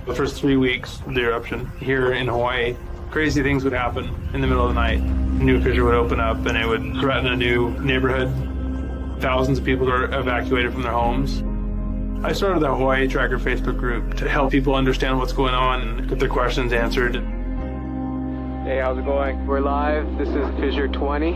The first 3 weeks of the eruption here in Hawaii, crazy things would happen in the middle of the night. A new fissure would open up and it would threaten a new neighborhood. Thousands of people were evacuated from their homes. I started the Hawaii Tracker Facebook group to help people understand what's going on and get their questions answered. Hey, how's it going? We're live. This is Fissure 20.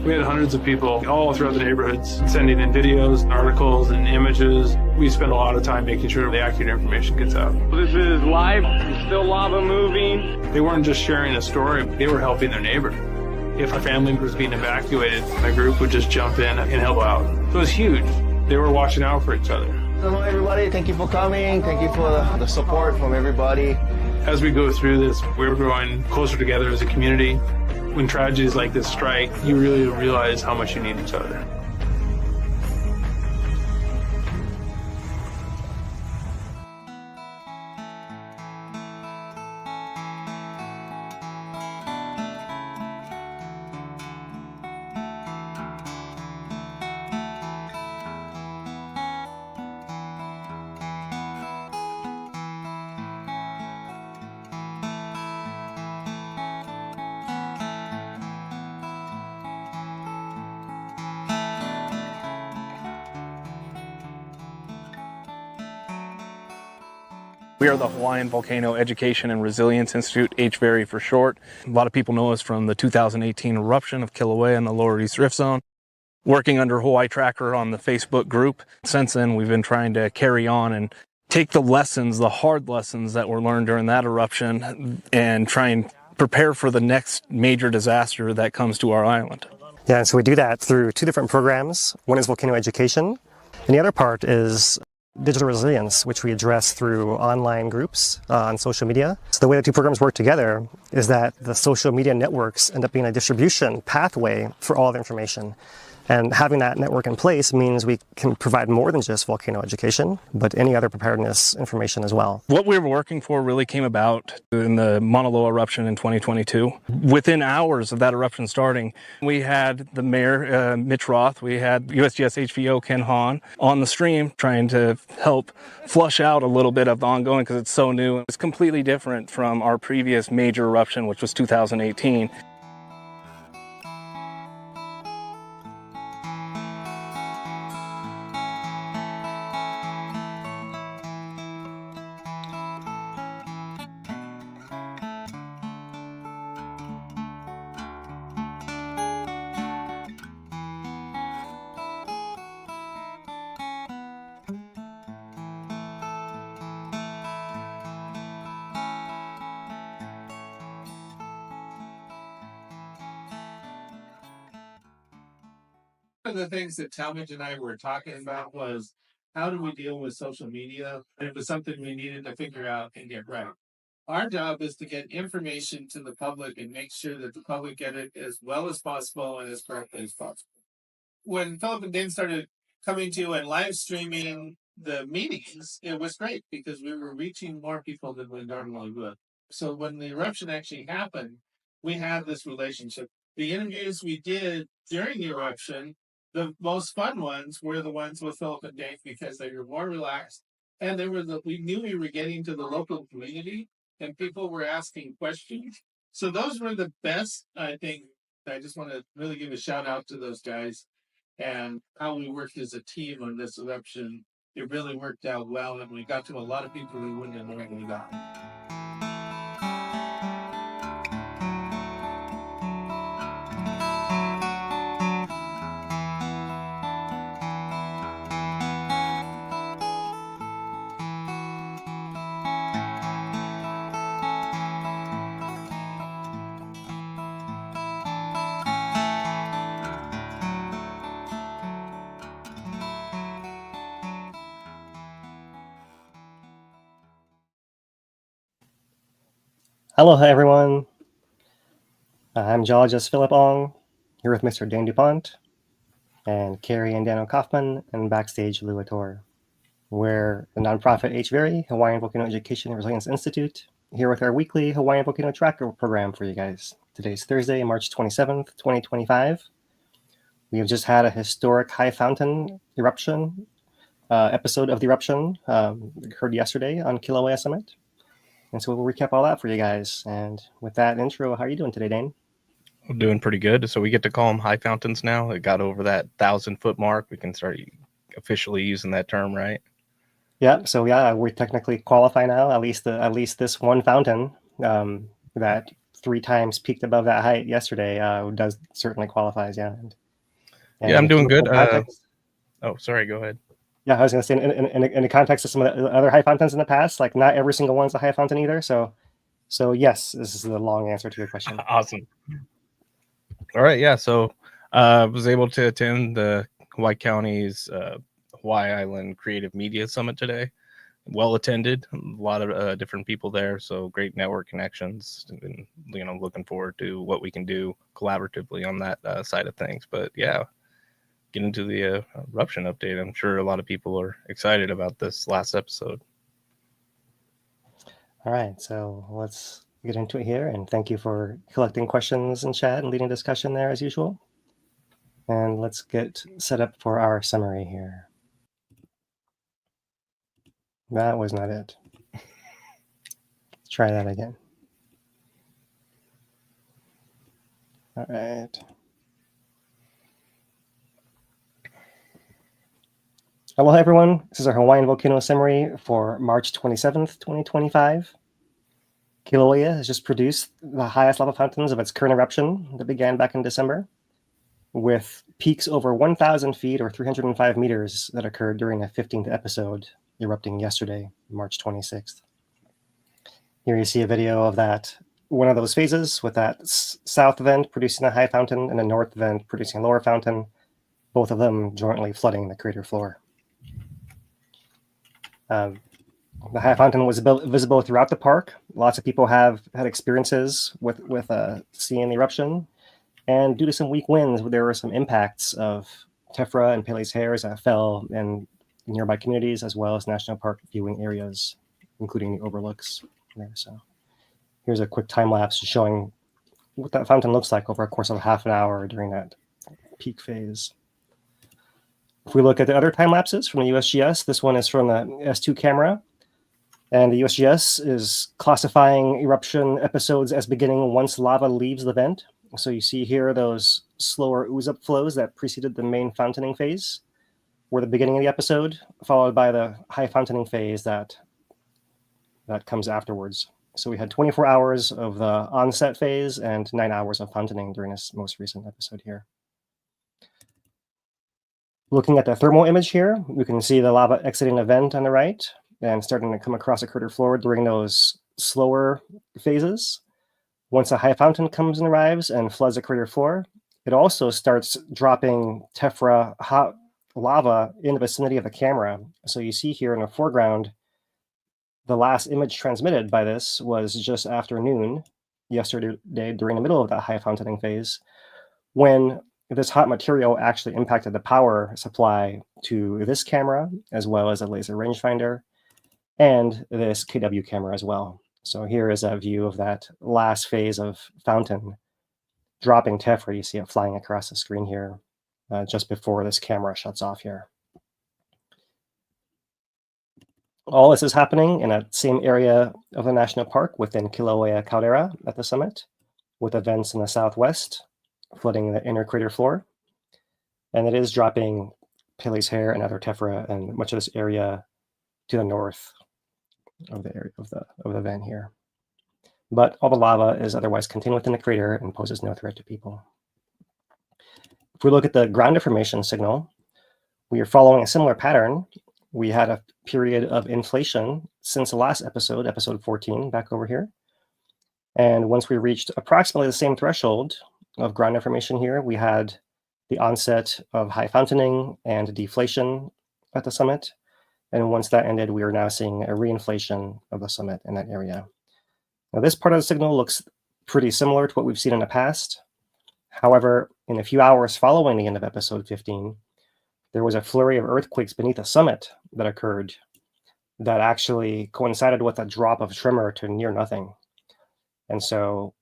We had hundreds of people all throughout the neighborhoods sending in videos, articles, and images. We spend a lot of time making sure the accurate information gets out. This is live. Still lava moving. They weren't just sharing a story, they were helping their neighbor. If a family was being evacuated, the group would just jump in and help out. So it was huge. They were watching out for each other. Hello everybody, thank you for coming. Thank you for the support from everybody. As we go through this, we're growing closer together as a community. When tragedies like this strike, you really realize how much you need each other. We are the Hawaiian Volcano Education and Resilience Institute, HVERI for short. A lot of people know us from the 2018 eruption of Kīlauea in the Lower East Rift Zone. Working under Hawaii Tracker on the Facebook group. Since then, we've been trying to carry on and take the lessons, the hard lessons that were learned during that eruption and try and prepare for the next major disaster that comes to our island. Yeah, and so we do that through two different programs. One is volcano education, and the other part is digital resilience, which we address through online groups on social media. So the way the two programs work together is that the social media networks end up being a distribution pathway for all the information. And having that network in place means we can provide more than just volcano education, but any other preparedness information as well. What we were working for really came about in the Mauna Loa eruption in 2022. Within hours of that eruption starting, we had the mayor, Mitch Roth, we had USGS HVO Ken Hahn on the stream trying to help flush out a little bit of the ongoing because it's so new. It's completely different from our previous major eruption, which was 2018. One of the things that Talmadge and I were talking about was how do we deal with social media? And it was something we needed to figure out and get right. Our job is to get information to the public and make sure that the public get it as well as possible and as correctly as possible. When Philip and Dane started coming to and live streaming the meetings, it was great because we were reaching more people than we normally would. So when the eruption actually happened, we had this relationship. The interviews we did during the eruption, the most fun ones were the ones with Philip and Dave because they were more relaxed, and we knew we were getting to the local community, and people were asking questions. So those were the best. I think I just want to really give a shout out to those guys and how we worked as a team on this eruption. It really worked out well, and we got to a lot of people we wouldn't have normally gotten. Aloha everyone. I'm geologist Philip Ong, here with Mr. Dan DuPont, and Carrie and Daniel Kaufman, and backstage Lua Tor. We're the nonprofit HVERI, Hawaiian Volcano Education and Resilience Institute, here with our weekly Hawaiian Volcano Tracker program for you guys. Today's Thursday, March 27th, 2025. We have just had a historic high fountain eruption episode of the eruption occurred yesterday on Kīlauea Summit. And so we'll recap all that for you guys. And with that intro, how are you doing today, Dane? We're doing pretty good. So we get to call them high fountains now. It got over that 1,000-foot mark. We can start officially using that term, right? Yeah. So yeah, we technically qualify now. At least this one fountain that 3 times peaked above that height yesterday does certainly qualifies. Yeah. And yeah, I'm doing good. Oh, sorry. Go ahead. Yeah, I was going to say in the context of some of the other high fountains in the past, like not every single one's a high fountain either. So yes, this is the long answer to your question. Awesome. All right. Yeah. So I was able to attend the Hawaii County's Hawaii Island Creative Media Summit today. Well attended, a lot of different people there. So great network connections, and looking forward to what we can do collaboratively on that side of things. But yeah, get into the eruption update. I'm sure a lot of people are excited about this last episode. All right, so let's get into it here. And thank you for collecting questions in chat and leading discussion there as usual. And let's get set up for our summary here. That was not it. Let's try that again. All right. Well, hi everyone. This is our Hawaiian Volcano Summary for March 27th, 2025. Kīlauea has just produced the highest lava fountains of its current eruption that began back in December, with peaks over 1,000 feet or 305 meters that occurred during a 15th episode, erupting yesterday, March 26th. Here you see a video of that, one of those phases with that south vent producing a high fountain and a north vent producing a lower fountain, both of them jointly flooding the crater floor. The high fountain was visible throughout the park. Lots of people have had experiences with seeing the eruption. And due to some weak winds, there were some impacts of tephra and Pele's hairs that fell in nearby communities, as well as national park viewing areas, including the overlooks there. So here's a quick time lapse showing what that fountain looks like over a course of half an hour during that peak phase. If we look at the other time lapses from the USGS, this one is from the S2 camera. And the USGS is classifying eruption episodes as beginning once lava leaves the vent. So you see here those slower ooze-up flows that preceded the main fountaining phase were the beginning of the episode, followed by the high fountaining phase that comes afterwards. So we had 24 hours of the onset phase and 9 hours of fountaining during this most recent episode here. Looking at the thermal image here, we can see the lava exiting the vent on the right and starting to come across the crater floor during those slower phases. Once a high fountain comes and arrives and floods the crater floor, it also starts dropping tephra hot lava in the vicinity of the camera. So you see here in the foreground, the last image transmitted by this was just after noon yesterday during the middle of that high fountaining phase, when this hot material actually impacted the power supply to this camera, as well as a laser rangefinder, and this KW camera as well. So here is a view of that last phase of fountain dropping tephra. You see it flying across the screen here just before this camera shuts off here. All this is happening in that same area of the national park within Kīlauea caldera at the summit, with events in the southwest flooding the inner crater floor. And it is dropping Pele's hair and other tephra and much of this area to the north of the area of the vent here. But all the lava is otherwise contained within the crater and poses no threat to people. If we look at the ground deformation signal, we are following a similar pattern. We had a period of inflation since the last episode, episode 14, back over here. And once we reached approximately the same threshold of ground deformation here, we had the onset of high fountaining and deflation at the summit. And once that ended, we are now seeing a reinflation of the summit in that area. Now, this part of the signal looks pretty similar to what we've seen in the past. However, in a few hours following the end of episode 15, there was a flurry of earthquakes beneath the summit that occurred that actually coincided with a drop of tremor to near nothing. And so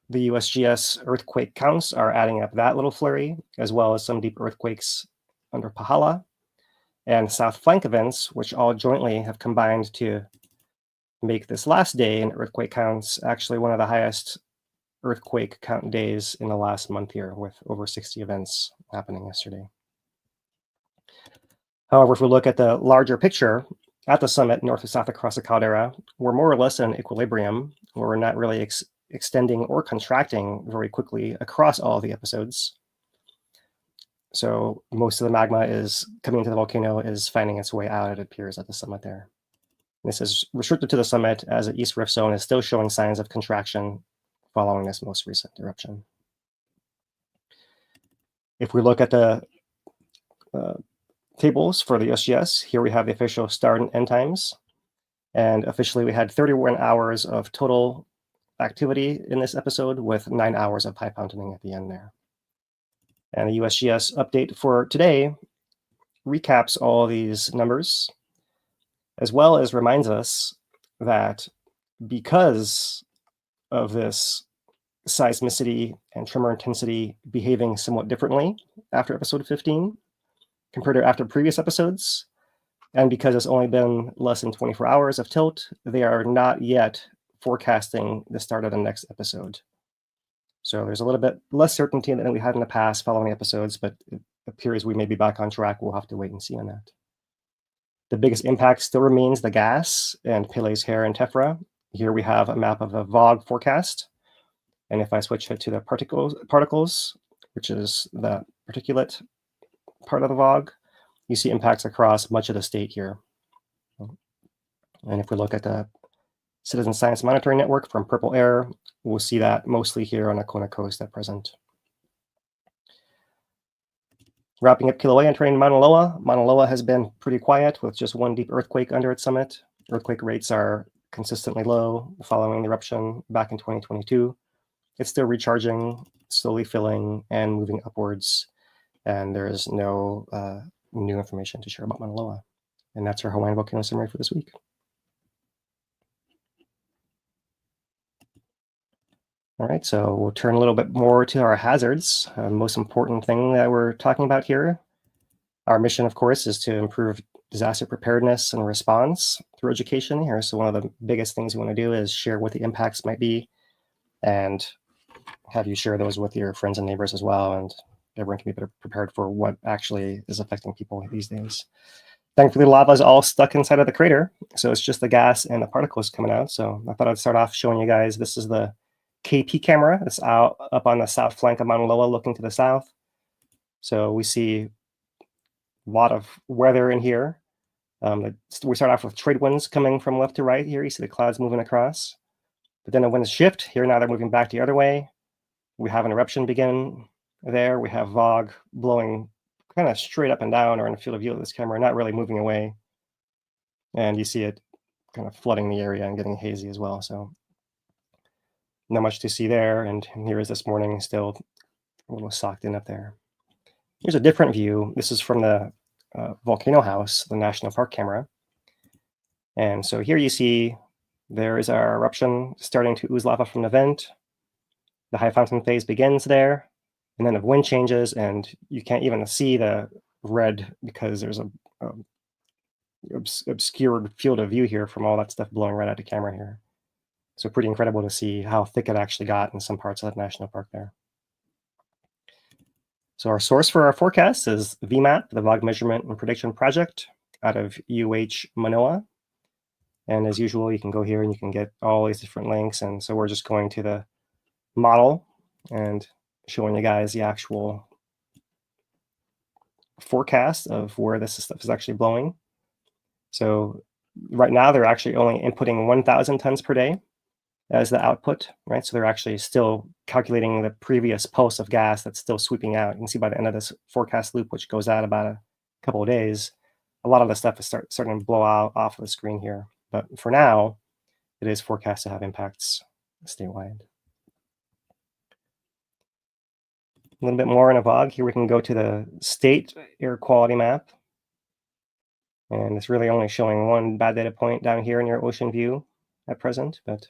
the USGS earthquake counts are adding up that little flurry, as well as some deep earthquakes under Pahala and south flank events, which all jointly have combined to make this last day in earthquake counts actually one of the highest earthquake count days in the last month here, with over 60 events happening yesterday. However, if we look at the larger picture at the summit, north to south across the caldera, we're more or less in equilibrium, where we're not really extending or contracting very quickly across all of the episodes. So most of the magma is coming into the volcano is finding its way out, it appears, at the summit there. This is restricted to the summit, as the east rift zone is still showing signs of contraction following this most recent eruption. If we look at the tables for the USGS, here we have the official start and end times. And officially, we had 31 hours of total activity in this episode, with 9 hours of high fountain at the end there. And the USGS update for today recaps all these numbers, as well as reminds us that because of this seismicity and tremor intensity behaving somewhat differently after episode 15 compared to after previous episodes, and because it's only been less than 24 hours of tilt, they are not yet forecasting the start of the next episode. So there's a little bit less certainty than we had in the past following episodes, but it appears we may be back on track. We'll have to wait and see on that. The biggest impact still remains the gas and Pele's hair and tephra. Here we have a map of the VOG forecast. And if I switch it to the particles, which is the particulate part of the VOG, you see impacts across much of the state here. And if we look at the Citizen Science Monitoring Network from Purple Air, we'll see that mostly here on the Kona coast at present. Wrapping up Kīlauea and turning to Mauna Loa. Mauna Loa has been pretty quiet, with just one deep earthquake under its summit. Earthquake rates are consistently low following the eruption back in 2022. It's still recharging, slowly filling, and moving upwards. And there is no new information to share about Mauna Loa. And that's our Hawaiian Volcano Summary for this week. All right, so we'll turn a little bit more to our hazards. Most important thing that we're talking about here. Our mission, of course, is to improve disaster preparedness and response through education here. So one of the biggest things we want to do is share what the impacts might be and have you share those with your friends and neighbors as well. And everyone can be better prepared for what actually is affecting people these days. Thankfully, the lava is all stuck inside of the crater. So it's just the gas and the particles coming out. So I thought I'd start off showing you guys, this is the KP camera that's out up on the south flank of Mauna Loa looking to the south. So we see a lot of weather in here. We start off with trade winds coming from left to right here. You see the clouds moving across. But then the winds shift. Here now they're moving back the other way. We have an eruption begin there. We have VOG blowing kind of straight up and down or in the field of view of this camera, not really moving away. And you see it kind of flooding the area and getting hazy as well. So not much to see there. And here is this morning, still a little socked in up there. Here's a different view. This is from the Volcano House, the National Park camera. And so here you see there is our eruption starting to ooze lava from the vent. The high fountain phase begins there. And then the wind changes and you can't even see the red because there's a obscured field of view here from all that stuff blowing right at the camera here. So pretty incredible to see how thick it actually got in some parts of that national park there. So our source for our forecast is VMAP, the VOG Measurement and Prediction Project out of UH Manoa. And as usual, you can go here and you can get all these different links. And so we're just going to the model and showing you guys the actual forecast of where this stuff is actually blowing. So right now, they're actually only inputting 1,000 tons per day as the output, right? So they're actually still calculating the previous pulse of gas that's still sweeping out. You can see by the end of this forecast loop, which goes out about a couple of days, a lot of the stuff is starting to blow out off of the screen here. But for now, it is forecast to have impacts statewide. A little bit more in a VOG. Here we can go to the state air quality map. And it's really only showing one bad data point down here near Ocean View at present, but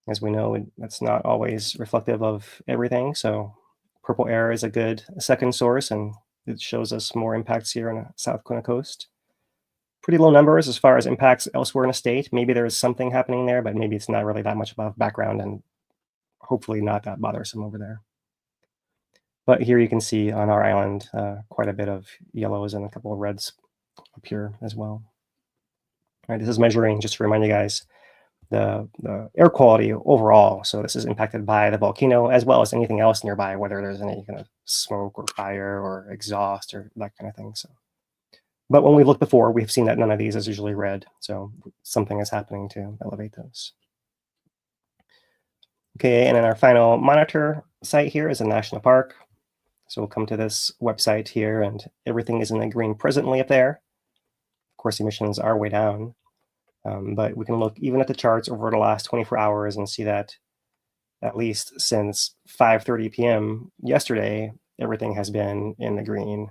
as we know, that's not always reflective of everything. So Purple Air is a good second source, and it shows us more impacts here on the South Kona coast. pretty low numbers as far as impacts elsewhere in the state. Maybe there's something happening there, but maybe it's not really that much above background and hopefully not that bothersome over there. But here you can see on our island quite a bit of yellows and a couple of reds up here as well. All right, this is measuring, just to remind you guys, the air quality overall. So this is impacted by the volcano as well as anything else nearby, whether there's any kind of smoke or fire or exhaust or that kind of thing. So, but when we've looked before, we've seen that none of these is usually red. So something is happening to elevate those. Okay, and then our final monitor site here is a national park. So we'll come to this website here and everything is in the green presently up there. Of course, emissions are way down. But we can look even at the charts over the last 24 hours and see that at least since 5:30 p.m. yesterday, everything has been in the green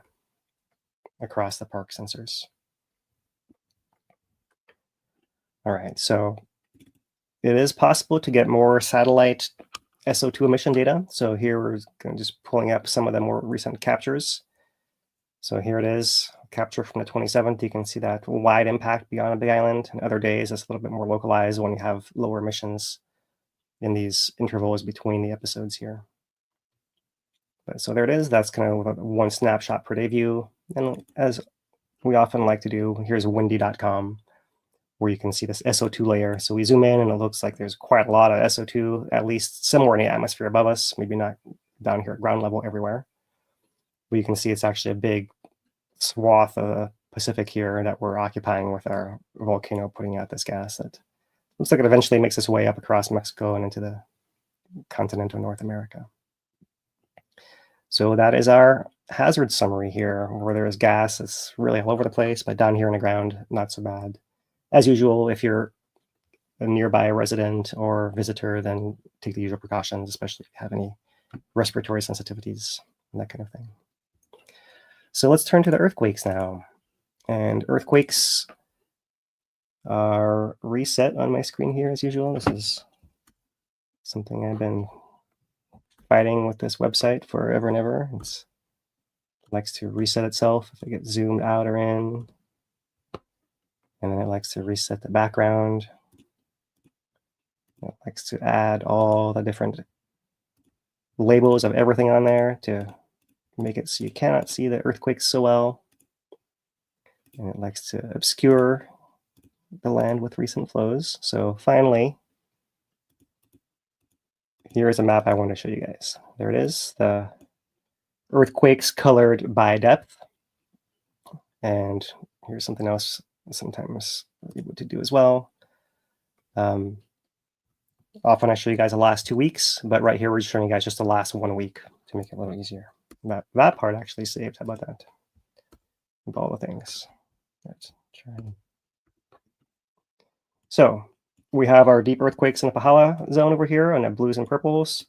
across the park sensors. All right, so it is possible to get more satellite SO2 emission data. So here we're just pulling up some of the more recent captures. So here it is, capture from the 27th. You can see that wide impact beyond a Big Island. And other days, it's a little bit more localized when you have lower emissions in these intervals between the episodes here. But so there it is. That's kind of one snapshot per day view. And as we often like to do, here's windy.com, where you can see this SO2 layer. So we zoom in and it looks like there's quite a lot of SO2, at least somewhere in the atmosphere above us, maybe not down here at ground level everywhere. But you can see it's actually a big swath of the Pacific here that we're occupying with our volcano putting out this gas that looks like it eventually makes its way up across Mexico and into the continental North America. So that is our hazard summary here, where there is gas that's really all over the place, but down here in the ground, not so bad. As usual, if you're a nearby resident or visitor, then take the usual precautions, especially if you have any respiratory sensitivities and that kind of thing. So let's turn to the earthquakes now. And earthquakes are reset on my screen here as usual. This is something I've been fighting with this website forever and ever. It likes to reset itself if it gets zoomed out or in. And then it likes to reset the background. It likes to add all the different labels of everything on there to make it so you cannot see the earthquakes so well. And it likes to obscure the land with recent flows. So finally, here is a map I want to show you guys. There it is, the earthquakes colored by depth. And here's something else sometimes I'm able to do as well. Often I show you guys the last 2 weeks, but right here we're showing you guys just the last 1 week to make it a little easier. That part actually saved. How about that? With all the things. Let's try. So we have our deep earthquakes in the Pahala zone over here on the blues and purples.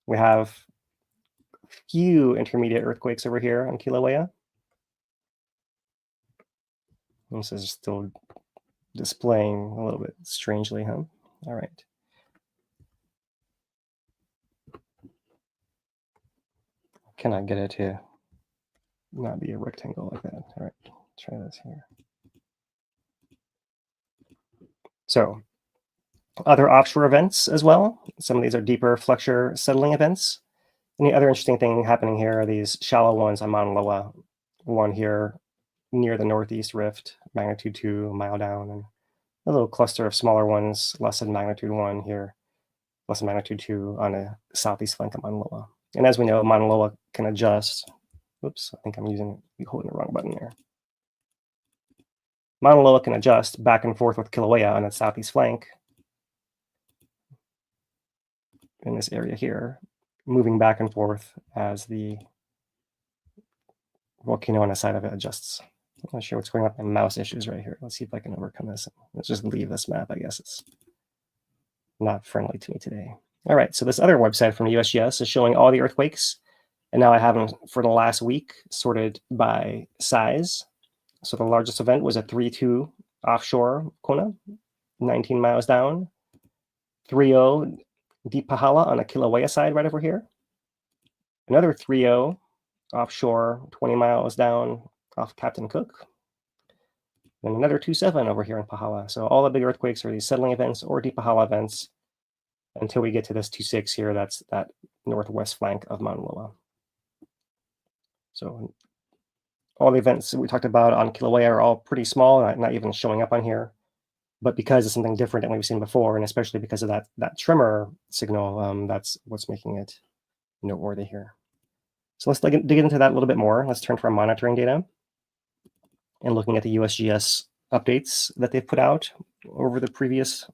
We have a few intermediate earthquakes over here on Kīlauea. This is still displaying a little bit strangely, huh? All right. Can I get it to not be a rectangle like that? All right, try this here. So other offshore events as well. Some of these are deeper flexure settling events. And the other interesting thing happening here are these shallow ones on Mauna Loa. One here near the Northeast Rift, magnitude 2, a mile down, and a little cluster of smaller ones, less than magnitude 1 here, less than magnitude 2 on the southeast flank of Mauna Loa. And as we know, Mauna Loa can adjust. Oops, I think I'm holding the wrong button there. Mauna Loa can adjust back and forth with Kīlauea on its southeast flank in this area here, moving back and forth as the volcano on the side of it adjusts. I'm not sure what's going on with my mouse issues right here. Let's see if I can overcome this. Let's just leave this map. I guess it's not friendly to me today. All right, so this other website from the USGS is showing all the earthquakes. And now I have them for the last week sorted by size. So the largest event was a 3.2 offshore Kona, 19 miles down. 3.0 deep Pahala on the Kīlauea side right over here. Another 3.0 offshore, 20 miles down off Captain Cook. Then another 2.7 over here in Pahala. So all the big earthquakes are these settling events or deep Pahala events until we get to this 2.6 here. That's that northwest flank of Mauna Loa. So all the events that we talked about on Kīlauea are all pretty small, not even showing up on here. But because it's something different than we've seen before, and especially because of that tremor signal, that's what's making it noteworthy here. So let's dig into that a little bit more. Let's turn to our monitoring data and looking at the USGS updates that they've put out over the previous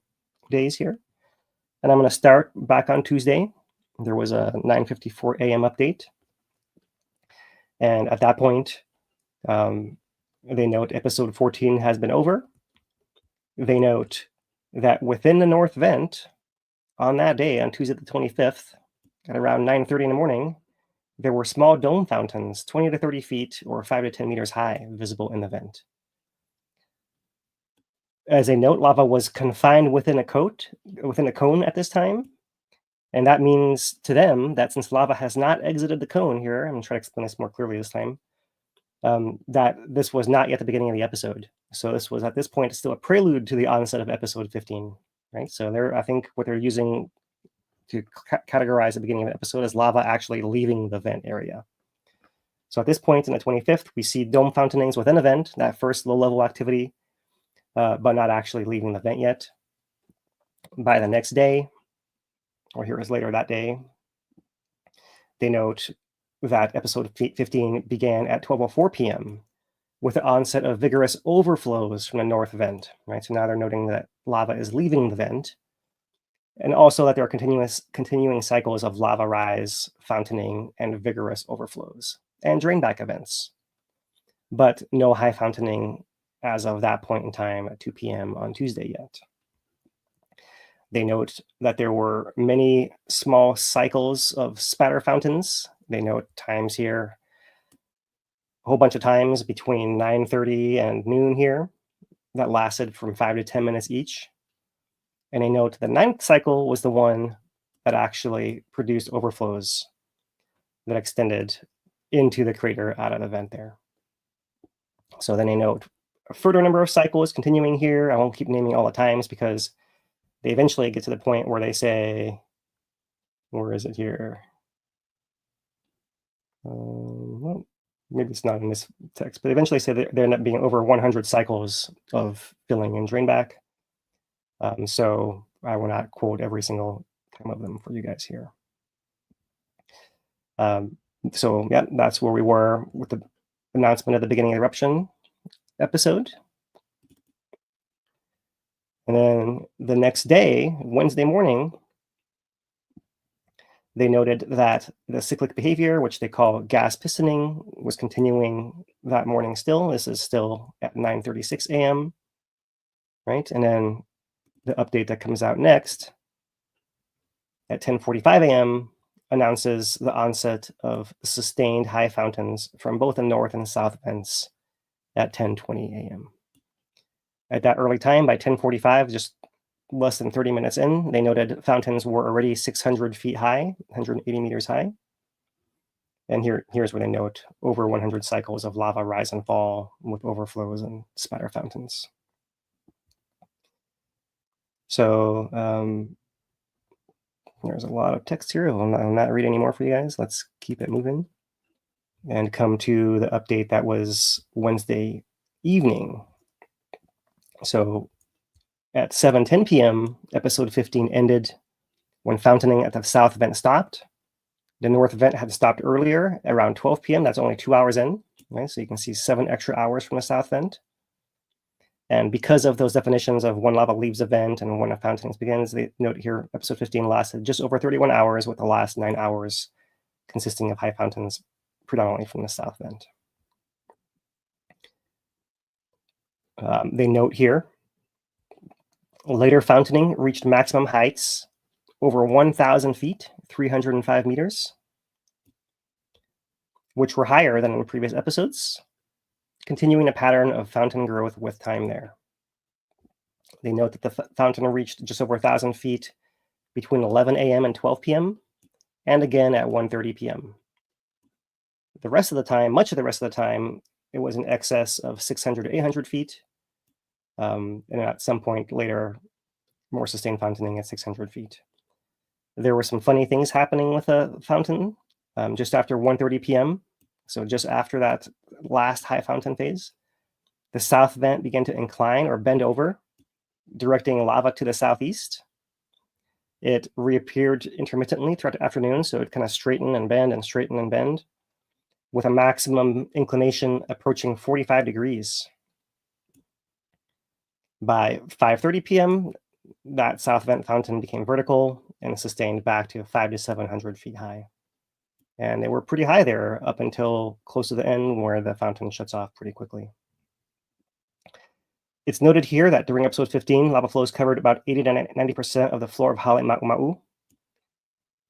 days here. And I'm going to start back on Tuesday. There was a 9:54 a.m. update. And at that point, they note episode 14 has been over. They note that within the North Vent, on that day, on Tuesday the 25th, at around 9:30 in the morning, there were small dome fountains, 20 to 30 feet or 5 to 10 meters high, visible in the vent. As a note, lava was confined within a cone at this time. And that means to them that since lava has not exited the cone here, I'm going to try to explain this more clearly this time, that this was not yet the beginning of the episode. So this was at this point still a prelude to the onset of episode 15, right? So I think what they're using to categorize the beginning of the episode is lava actually leaving the vent area. So at this point in the 25th, we see dome fountainings within a vent, that first low-level activity, but not actually leaving the vent yet. By the next day, or here is later that day, they note that episode 15 began at 12:04 p.m. with the onset of vigorous overflows from the north vent, right? So now they're noting that lava is leaving the vent, and also that there are continuing cycles of lava rise, fountaining, and vigorous overflows, and drainback events, but no high fountaining as of that point in time at 2 p.m. on Tuesday yet. They note that there were many small cycles of spatter fountains. They note times here, a whole bunch of times between 9:30 and noon here that lasted from 5 to 10 minutes each. And they note the 9th cycle was the one that actually produced overflows that extended into the crater out of the vent there. So then they note a further number of cycles continuing here. I won't keep naming all the times because they eventually get to the point where they say, where is it here? Well, maybe it's not in this text, but eventually say that there end up being over 100 cycles of filling and drain back. So I will not quote every single time of them for you guys here. So yeah, that's where we were with the announcement at the beginning of the eruption episode. And then the next day, Wednesday morning, they noted that the cyclic behavior, which they call gas pistoning, was continuing that morning still. This is still at 9:36 a.m., right? And then the update that comes out next at 10:45 a.m. announces the onset of sustained high fountains from both the north and south vents at 10:20 a.m. At that early time, by 10:45, just less than 30 minutes in, they noted fountains were already 600 feet high, 180 meters high. And here's where they note over 100 cycles of lava rise and fall with overflows and spatter fountains. So there's a lot of text here. I'll not read any more for you guys. Let's keep it moving and come to the update that was Wednesday evening. So at 7:10 p.m., episode 15 ended when fountaining at the south vent stopped. The north vent had stopped earlier, around 12 p.m. That's only 2 hours in, right? So you can see 7 extra hours from the south vent. And because of those definitions of when lava leaves a vent and when a fountain begins, they note here episode 15 lasted just over 31 hours, with the last 9 hours consisting of high fountains predominantly from the south vent. They note here, later fountaining reached maximum heights over 1,000 feet, 305 meters, which were higher than in previous episodes, continuing a pattern of fountain growth with time there. They note that the fountain reached just over 1,000 feet between 11 a.m. and 12 p.m., and again at 1:30 p.m. The rest of the time, much of the rest of the time, it was in excess of 600 to 800 feet, and at some point later, more sustained fountaining at 600 feet. There were some funny things happening with the fountain just after 1:30 p.m. So just after that last high fountain phase, the south vent began to incline or bend over, directing lava to the southeast. It reappeared intermittently throughout the afternoon, so it kind of straighten and bend and straighten and bend, with a maximum inclination approaching 45 degrees. By 5:30 p.m., that south vent fountain became vertical and sustained back to 500 to 700 feet high. And they were pretty high there up until close to the end, where the fountain shuts off pretty quickly. It's noted here that during episode 15, lava flows covered about 80 to 90% of the floor of Hale Ma'uma'u.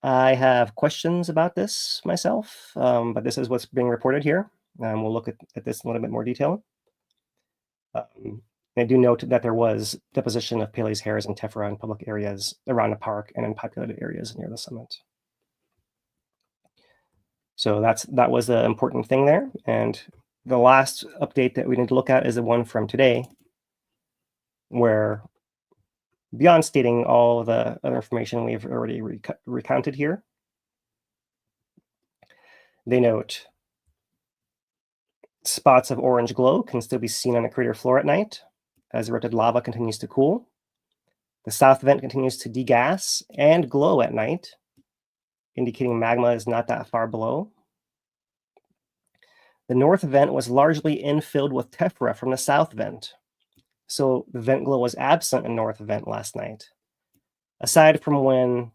I have questions about this myself, but this is what's being reported here. We'll look at this in a little bit more detail. I do note that there was deposition of Pele's hairs and tephra in public areas around the park and in populated areas near the summit. So that was the important thing there. And the last update that we need to look at is the one from today, where beyond stating all the other information we've already recounted here, they note spots of orange glow can still be seen on the crater floor at night as erupted lava continues to cool. The south vent continues to degas and glow at night, indicating magma is not that far below. The north vent was largely infilled with tephra from the south vent, so the vent glow was absent in north vent last night, aside from when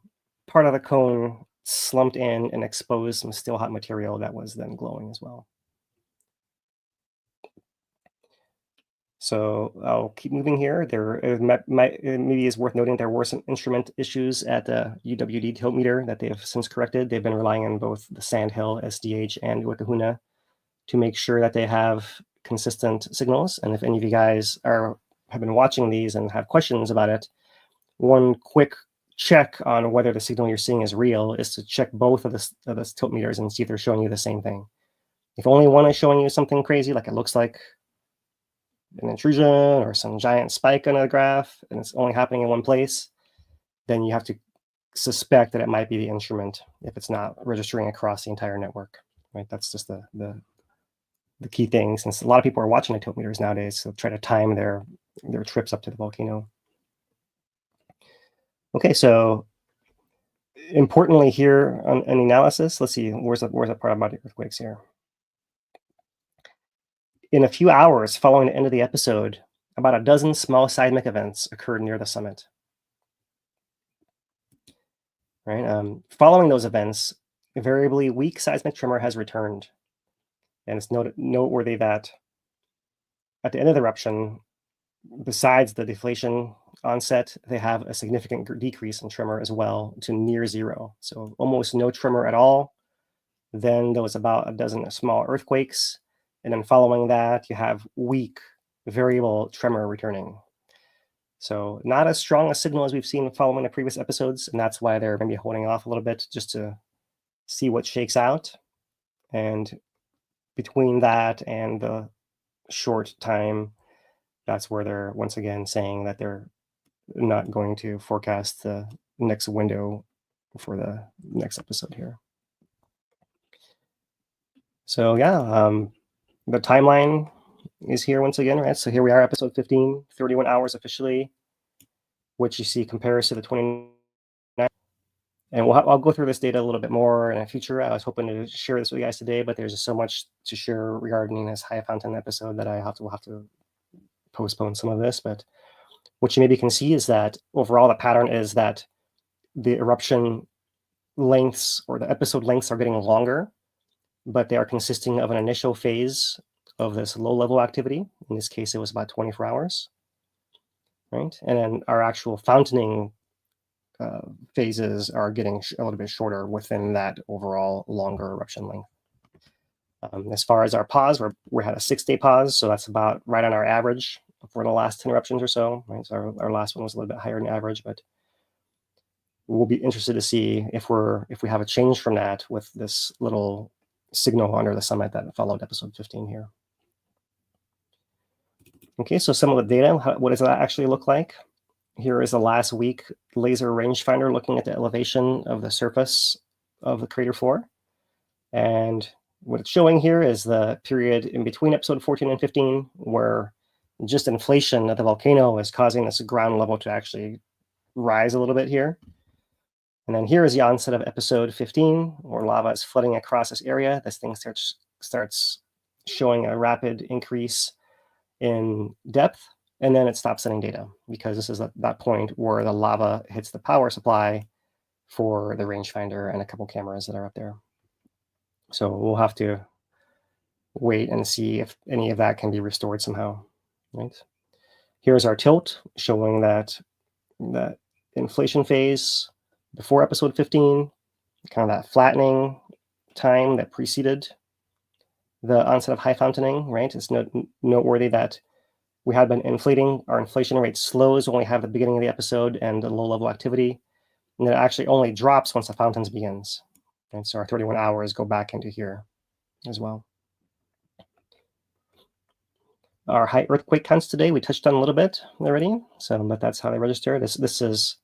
part of the cone slumped in and exposed some still hot material that was then glowing as well. So I'll keep moving here. It maybe is worth noting there were some instrument issues at the UWD tiltmeter that they have since corrected. They've been relying on both the Sandhill, SDH, and Wikahuna to make sure that they have consistent signals. And if any of you guys have been watching these and have questions about it, one quick check on whether the signal you're seeing is real is to check both of the tilt meters and see if they're showing you the same thing. If only one is showing you something crazy, like it looks like an intrusion or some giant spike on a graph, and it's only happening in one place, then you have to suspect that it might be the instrument if it's not registering across the entire network, right? That's just the key thing, since a lot of people are watching the tilt meters nowadays, so try to time their trips up to the volcano. Okay, so importantly here on an analysis, let's see, where's the part about the earthquakes here? In a few hours following the end of the episode, about a dozen small seismic events occurred near the summit. Right. Following those events, a variably weak seismic tremor has returned. And it's noteworthy that at the end of the eruption, besides the deflation onset, they have a significant decrease in tremor as well to near zero. So almost no tremor at all. Then there was about a dozen small earthquakes. And then following that, you have weak variable tremor returning. So not as strong a signal as we've seen following the previous episodes. And that's why they're maybe holding off a little bit just to see what shakes out. And between that and the short time, that's where they're once again saying that they're not going to forecast the next window for the next episode here. So yeah, the timeline is here once again, right? So here we are, episode 15, 31 hours officially, which you see compares to the 29. And I'll go through this data a little bit more in the future. I was hoping to share this with you guys today, but there's just so much to share regarding this high fountain episode that will have to postpone some of this. But what you maybe can see is that overall the pattern is that the eruption lengths or the episode lengths are getting longer, but they are consisting of an initial phase of this low-level activity. In this case, it was about 24 hours, right? And then our actual fountaining phases are getting a little bit shorter within that overall longer eruption length. As far as our pause, we had a 6-day pause, so that's about right on our average for the last 10 eruptions or so, right? So our last one was a little bit higher than average, but we'll be interested to see if we have a change from that with this little signal under the summit that followed episode 15 here. Okay, so some of the data, what does that actually look like? Here is the last week laser rangefinder looking at the elevation of the surface of the crater floor. And what it's showing here is the period in between episode 14 and 15, where just inflation of the volcano is causing this ground level to actually rise a little bit here. And then here is the onset of episode 15, where lava is flooding across this area. This thing starts showing a rapid increase in depth, and then it stops sending data because this is that point where the lava hits the power supply for the rangefinder and a couple cameras that are up there. So we'll have to wait and see if any of that can be restored somehow, right? Here's our tilt showing that inflation phase before episode 15, kind of that flattening time that preceded the onset of high fountaining, right? It's noteworthy that we had been inflating. Our inflation rate slows when we have the beginning of the episode and the low level activity. And it actually only drops once the fountains begins. And so our 31 hours go back into here as well. Our high earthquake counts today, we touched on a little bit already. So, but that's how they register. This is,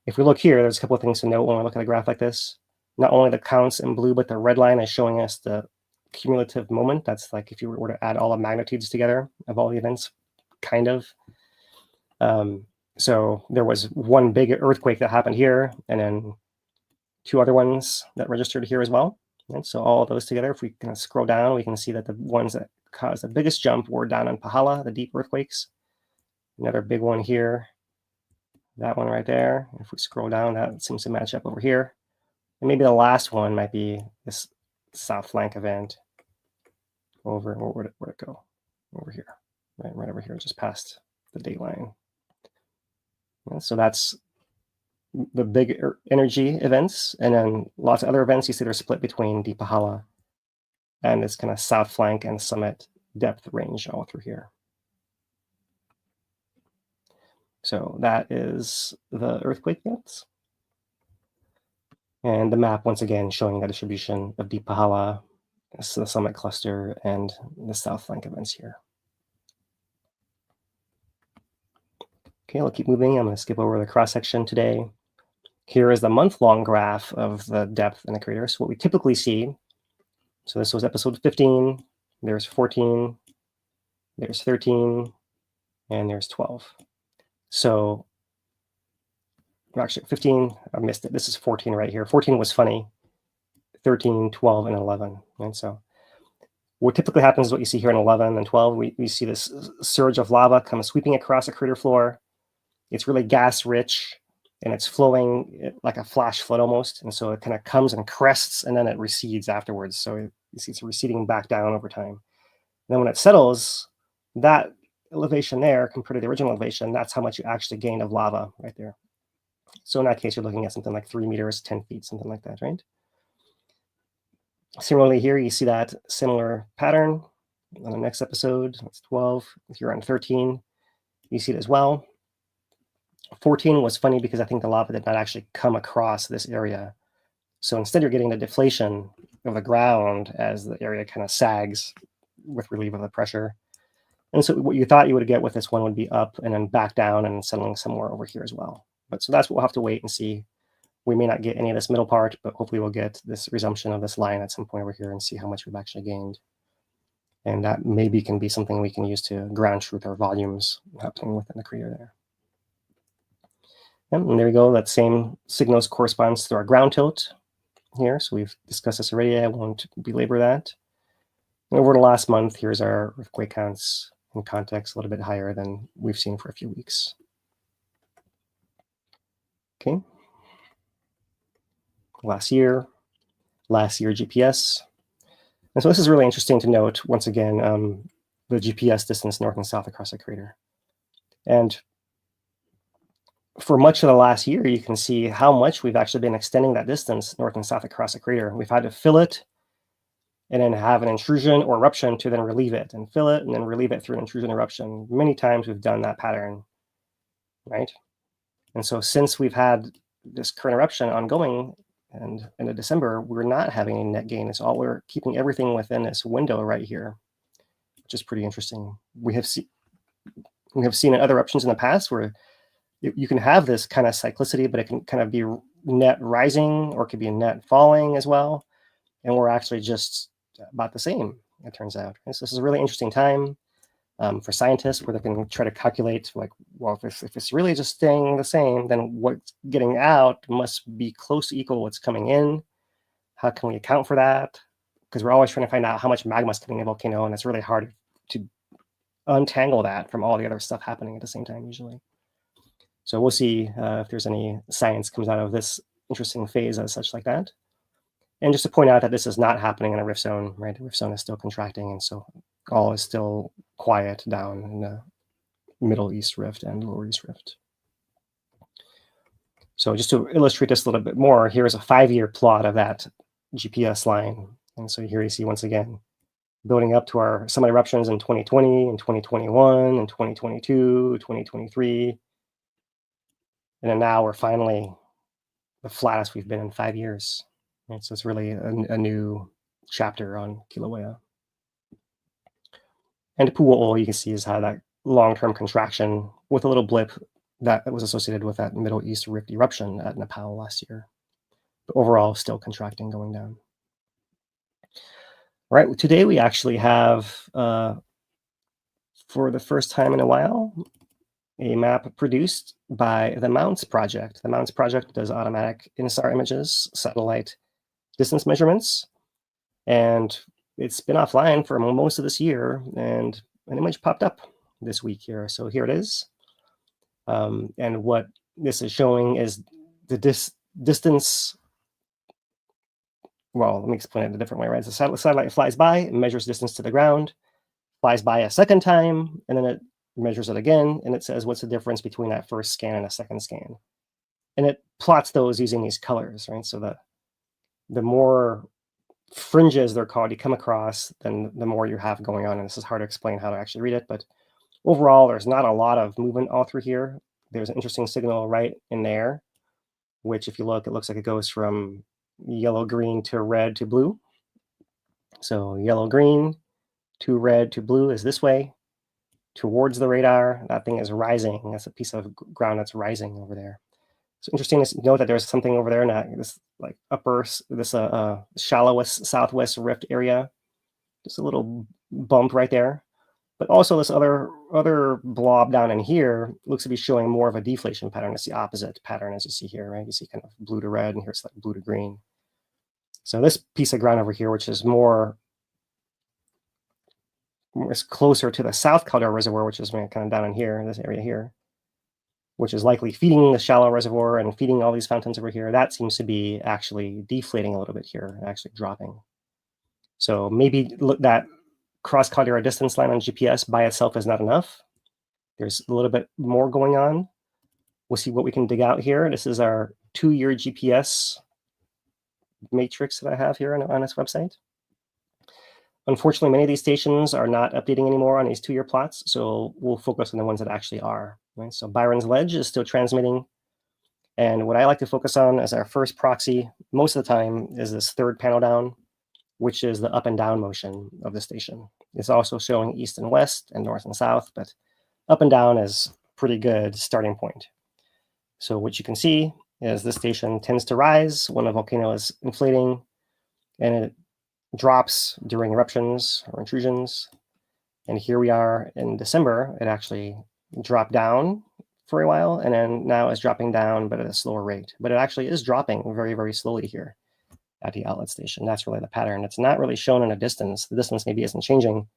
if we look here, there's a couple of things to note when we look at a graph like this. Not only the counts in blue, but the red line is showing us the cumulative moment. That's like if you were to add all the magnitudes together of all the events, kind of. So there was one big earthquake that happened here, and then two other ones that registered here as well. And so all of those together, if we kind of scroll down, we can see that the ones that caused the biggest jump were down in Pahala, the deep earthquakes. Another big one here, that one right there. If we scroll down, that seems to match up over here. And maybe the last one might be this south flank event over, where'd it go? Over here, right over here, just past the date line. And so that's the big energy events, and then lots of other events. You see they're split between Deep Pahala and this kind of south flank and summit depth range all through here. So that is the earthquake events. And the map, once again, showing the distribution of Deep Pahala, the summit cluster, and the south flank events here. Okay, I'll keep moving. I'm going to skip over the cross section today. Here is the month-long graph of the depth in the crater. So what we typically see, so this was episode 15, there's 14, there's 13, and there's 12. So actually 15, I missed it. This is 14 right here. 14 was funny, 13, 12, and 11. And so what typically happens is what you see here in 11 and 12, we see this surge of lava come sweeping across the crater floor. It's really gas rich, and it's flowing like a flash flood almost. And so it kind of comes and crests, and then it recedes afterwards. So you see it's receding back down over time. And then when it settles, that elevation there compared to the original elevation, that's how much you actually gained of lava right there. So in that case, you're looking at something like 3 meters, 10 feet, something like that, right? Similarly here, you see that similar pattern on the next episode. That's 12. If you're on 13, you see it as well. 14 was funny because I think the lava did not actually come across this area. So instead, you're getting the deflation of the ground as the area kind of sags with relief of the pressure. And so what you thought you would get with this one would be up and then back down and settling somewhere over here as well. But so that's what we'll have to wait and see. We may not get any of this middle part, but hopefully we'll get this resumption of this line at some point over here and see how much we've actually gained. And that maybe can be something we can use to ground truth our volumes happening within the crater there. And there we go. That same signals corresponds to our ground tilt here. So we've discussed this already. I won't belabor that. And over the last month, here's our earthquake counts in context, a little bit higher than we've seen for a few weeks. Okay. Last year GPS. And so this is really interesting to note, once again, the GPS distance north and south across the crater. And for much of the last year, you can see how much we've actually been extending that distance north and south across the crater. We've had to fill it and then have an intrusion or eruption to then relieve it, and fill it and then relieve it through an intrusion eruption. Many times we've done that pattern, right? And so since we've had this current eruption ongoing and into December, we're not having any net gain. It's all, we're keeping everything within this window right here, which is pretty interesting. We have we have seen in other eruptions in the past where you can have this kind of cyclicity, but it can kind of be net rising or it could be net falling as well. And we're actually just about the same, it turns out. And so this is a really interesting time for scientists where they can try to calculate, like, well, if it's really just staying the same, then what's getting out must be close to equal what's coming in. How can we account for that? Because we're always trying to find out how much magma is coming in a volcano, and it's really hard to untangle that from all the other stuff happening at the same time usually. So we'll see if there's any science comes out of this interesting phase as such like that. And just to point out that this is not happening in a rift zone, right? The rift zone is still contracting, and so all is still quiet down in the Middle East Rift and Lower East Rift. So just to illustrate this a little bit more, here's a 5-year plot of that GPS line. And so here you see once again, building up to our summit eruptions in 2020 and 2021 and 2022, 2023. And then now we're finally the flattest we've been in 5 years. And so it's really a new chapter on Kīlauea. And Pu'u'o, you can see, is how that long-term contraction with a little blip that was associated with that Middle East Rift eruption at Nepal last year. But overall, still contracting, going down. All right, today we actually have, for the first time in a while, a map produced by the Mounts Project. The Mounts Project does automatic INSAR images, satellite distance measurements, and it's been offline for most of this year, and an image popped up this week here. So here it is. And what this is showing is the distance. Well, let me explain it a different way, right? The satellite flies by, measures distance to the ground, flies by a second time, and then it measures it again, and it says what's the difference between that first scan and a second scan. And it plots those using these colors, right? So the more fringes, they're called, you come across, then the more you have going on. And this is hard to explain how to actually read it, but overall, there's not a lot of movement all through here. There's an interesting signal right in there, which if you look, it looks like it goes from yellow, green to red to blue. So yellow, green to red to blue is this way towards the radar. That thing is rising. That's a piece of ground that's rising over there. So interesting to note that there's something over there in this like shallowest southwest rift area. Just a little bump right there. But also this other blob down in here looks to be showing more of a deflation pattern. It's the opposite pattern as you see here, right? You see kind of blue to red, and here's like blue to green. So this piece of ground over here, which is is closer to the South Caldera Reservoir, which is kind of down in here, in this area here, which is likely feeding the shallow reservoir and feeding all these fountains over here. That seems to be actually deflating a little bit here, actually dropping. So maybe that cross caldera distance line on GPS by itself is not enough. There's a little bit more going on. We'll see what we can dig out here. This is our 2-year GPS matrix that I have here on this website. Unfortunately, many of these stations are not updating anymore on these 2-year plots, so we'll focus on the ones that actually are. Right? So Byron's Ledge is still transmitting, and what I like to focus on as our first proxy most of the time is this third panel down, which is the up and down motion of the station. It's also showing east and west and north and south, but up and down is pretty good starting point. So what you can see is this station tends to rise when a volcano is inflating, and it drops during eruptions or intrusions. And here we are in December. It actually dropped down for a while, and then now it's dropping down, but at a slower rate. But it actually is dropping very, very slowly here at the outlet station. That's really the pattern. It's not really shown in a distance. The distance maybe isn't changing,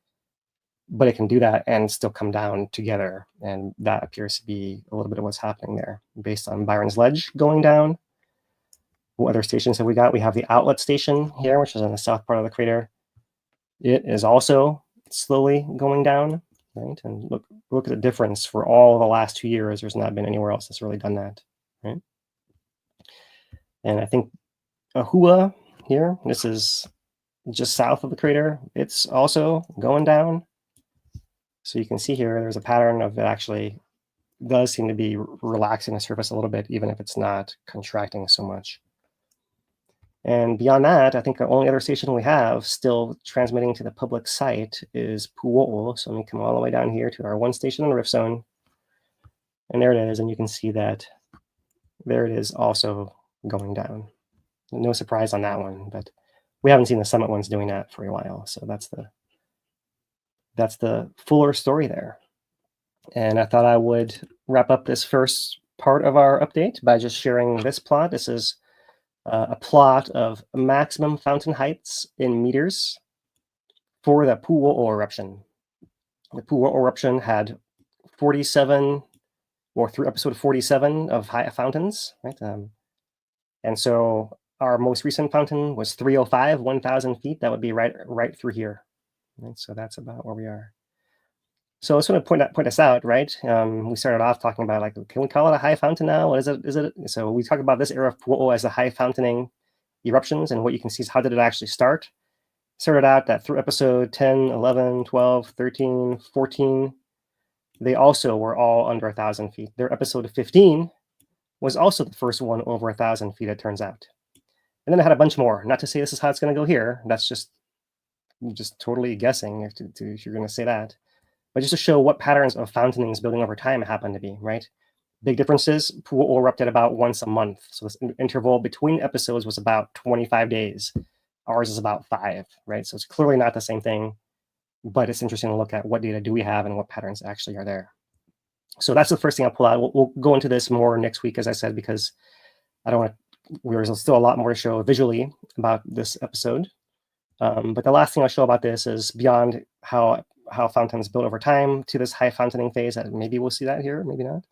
but it can do that and still come down together. And that appears to be a little bit of what's happening there based on Byron's Ledge going down. What other stations have we got? We have the outlet station here, which is in the south part of the crater. It is also slowly going down, right? And look at the difference for all the last 2 years. There's not been anywhere else that's really done that, right? And I think Ahua here, this is just south of the crater. It's also going down. So you can see here, there's a pattern of it actually does seem to be relaxing the surface a little bit, even if it's not contracting so much. And beyond that, I think the only other station we have still transmitting to the public site is Pu'o'o. So let me come all the way down here to our one station in the rift zone. And there it is. And you can see that there it is also going down. No surprise on that one, but we haven't seen the summit ones doing that for a while. So that's the fuller story there. And I thought I would wrap up this first part of our update by just sharing this plot. This is a plot of maximum fountain heights in meters for the Pu'o'o eruption. The Pu'o'o eruption had 47, or through episode 47 of high fountains, right? And so our most recent fountain was 305, 1,000 feet. That would be right through here. Right? So that's about where we are. So I just want to point this out, right? We started off talking about, like, can we call it a high fountain now? What is it? Is it? So we talk about this era of Pu'o'o as the high fountaining eruptions, and what you can see is how did it actually start? Started out that through episode 10, 11, 12, 13, 14, they also were all under 1,000 feet. Their episode 15 was also the first one over 1,000 feet, it turns out. And then I had a bunch more. Not to say this is how it's going to go here. That's just totally guessing if you're going to say that. But just to show what patterns of fountainings building over time happen to be, right? Big differences, Pu'o'o erupted about once a month. So this interval between episodes was about 25 days. Ours is about 5, right? So it's clearly not the same thing, but it's interesting to look at what data do we have and what patterns actually are there. So that's the first thing I'll pull out. We'll go into this more next week, as I said, because there's still a lot more to show visually about this episode. But the last thing I'll show about this is beyond how fountains build over time to this high fountain phase. Maybe we'll see that here, maybe not.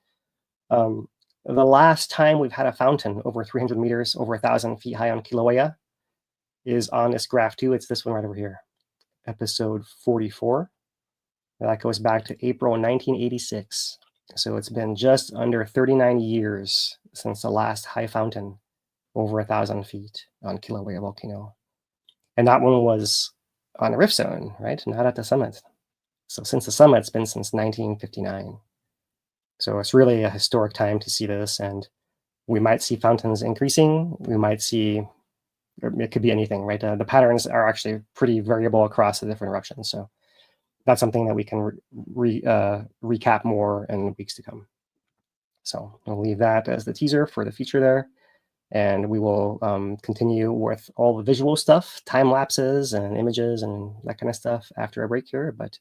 The last time we've had a fountain over 300 meters, over 1,000 feet high on Kīlauea is on this graph too. It's this one right over here, episode 44. That goes back to April 1986. So it's been just under 39 years since the last high fountain over 1,000 feet on Kīlauea volcano. And that one was on a rift zone, right? Not at the summit. So since the summit, it's been since 1959. So it's really a historic time to see this, and we might see fountains increasing. We might see, or it could be anything, right? The patterns are actually pretty variable across the different eruptions. So that's something that we can recap more in the weeks to come. So I'll leave that as the teaser for the future there. And we will continue with all the visual stuff, time lapses and images and that kind of stuff after a break here. But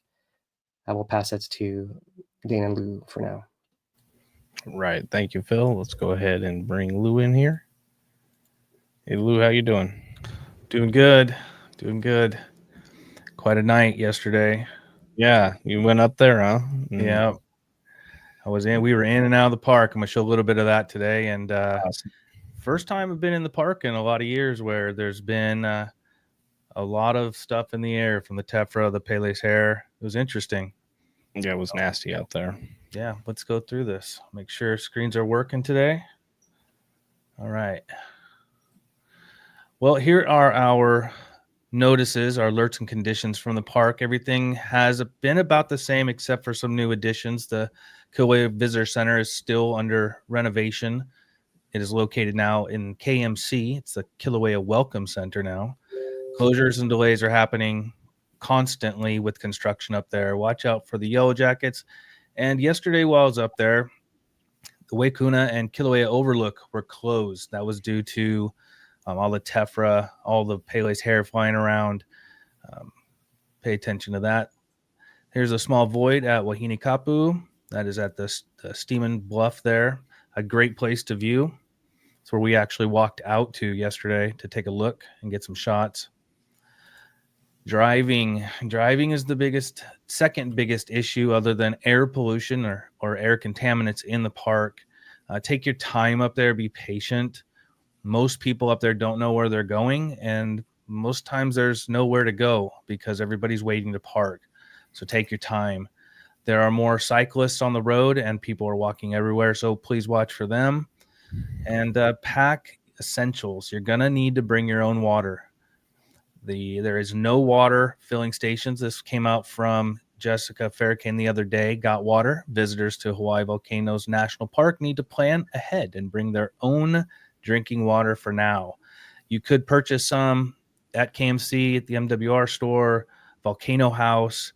I will pass it to Dane and Lou for now. Right. Thank you, Phil. Let's go ahead and bring Lou in here. Hey, Lou, how you doing? Doing good. Doing good. Quite a night yesterday. Yeah, you went up there, huh? Yeah. We were in and out of the park. I'm going to show a little bit of that today. And Awesome. first time I've been in the park in a lot of years where there's been a lot of stuff in the air from the tephra, the Pele's hair. It was interesting. Yeah, it was nasty out there. Yeah, let's go through this. Make sure screens are working today. All right. Well, here are our notices, our alerts and conditions from the park. Everything has been about the same except for some new additions. The Kīlauea Visitor Center is still under renovation. It is located now in KMC. It's the Kīlauea Welcome Center now. Closures and delays are happening constantly with construction up there. Watch out for the yellow jackets. And yesterday while I was up there, the Waikuna and Kīlauea Overlook were closed. That was due to all the tephra, all the Pele's hair flying around. Pay attention to that. Here's a small void at Wahine Kapu. That is at the Steeman Bluff there. A great place to view. It's where we actually walked out to yesterday to take a look and get some shots. Driving is the second biggest issue other than air pollution or air contaminants in the park. Take your time up there, be patient. Most people up there don't know where they're going, and most times there's nowhere to go because everybody's waiting to park. So take your time. There are more cyclists on the road and people are walking everywhere, so please watch for them. And pack essentials. You're going to need to bring your own water. There is no water filling stations. This came out from Jessica Fairkane the other day. Got water. Visitors to Hawaii Volcanoes National Park need to plan ahead and bring their own drinking water for now. You could purchase some at KMC, at the MWR store, Volcano House,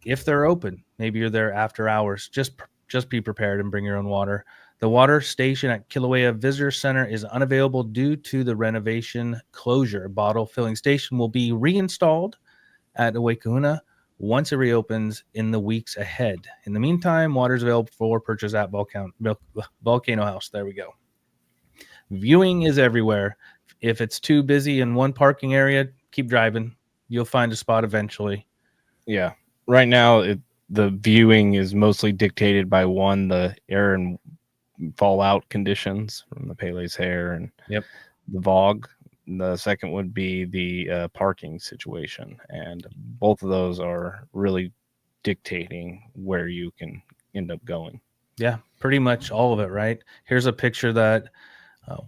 if they're open. Maybe you're there after hours. Just be prepared and bring your own water. The water station at Kīlauea Visitor Center is unavailable due to the renovation closure. Bottle filling station will be reinstalled at Waikahuna once it reopens in the weeks ahead. In the meantime, water is available for purchase at Volcano House. There we go. Viewing is everywhere. If it's too busy in one parking area, keep driving. You'll find a spot eventually. Yeah. Right now, the viewing is mostly dictated by the air and fallout conditions from the Pele's hair and the VOG. The second would be the parking situation. And both of those are really dictating where you can end up going. Yeah, pretty much all of it, right? Here's a picture that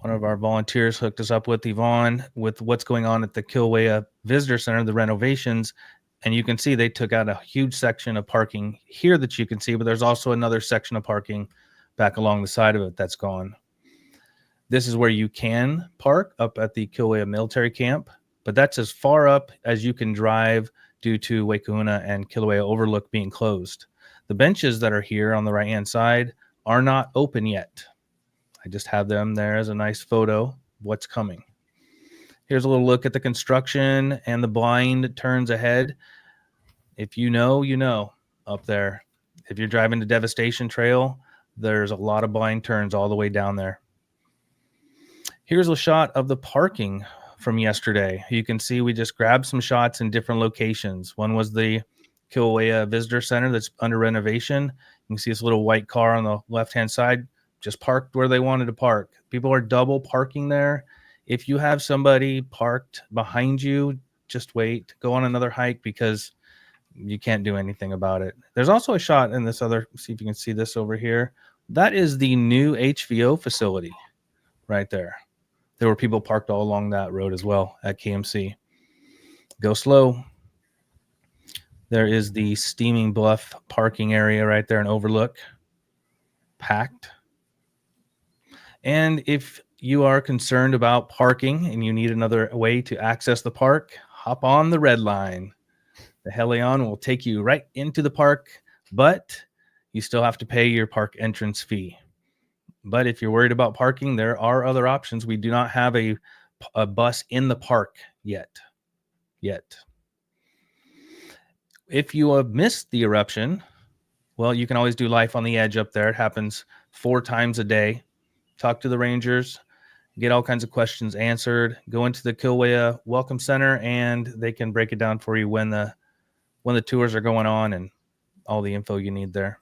one of our volunteers hooked us up with, Yvonne, with what's going on at the Kīlauea Visitor Center, the renovations. And you can see they took out a huge section of parking here that you can see, but there's also another section of parking back along the side of it that's gone. This is where you can park up at the Kīlauea military camp, but that's as far up as you can drive due to Waikahuna and Kīlauea Overlook being closed. The benches that are here on the right-hand side are not open yet. I just have them there as a nice photo of what's coming. Here's a little look at the construction and the blind turns ahead. If you know up there. If you're driving the Devastation Trail, there's a lot of blind turns all the way down there. Here's a shot of the parking from yesterday. You can see we just grabbed some shots in different locations. One was the Kīlauea Visitor Center that's under renovation. You can see this little white car on the left-hand side just parked where they wanted to park. People are double parking there. If you have somebody parked behind you, just wait. Go on another hike because you can't do anything about it. There's also a shot in this other, see if you can see this over here. That is the new HVO facility right there. There were people parked all along that road as well at KMC. Go slow. There is the Steaming Bluff parking area right there in Overlook. Packed. And if you are concerned about parking and you need another way to access the park, hop on the red line. The Helion will take you right into the park, but you still have to pay your park entrance fee. But if you're worried about parking, there are other options. We do not have a bus in the park yet. If you have missed the eruption, well, you can always do Life on the Edge up there. It happens 4 times a day. Talk to the rangers, get all kinds of questions answered. Go into the Kīlauea Welcome Center, and they can break it down for you when the tours are going on and all the info you need there.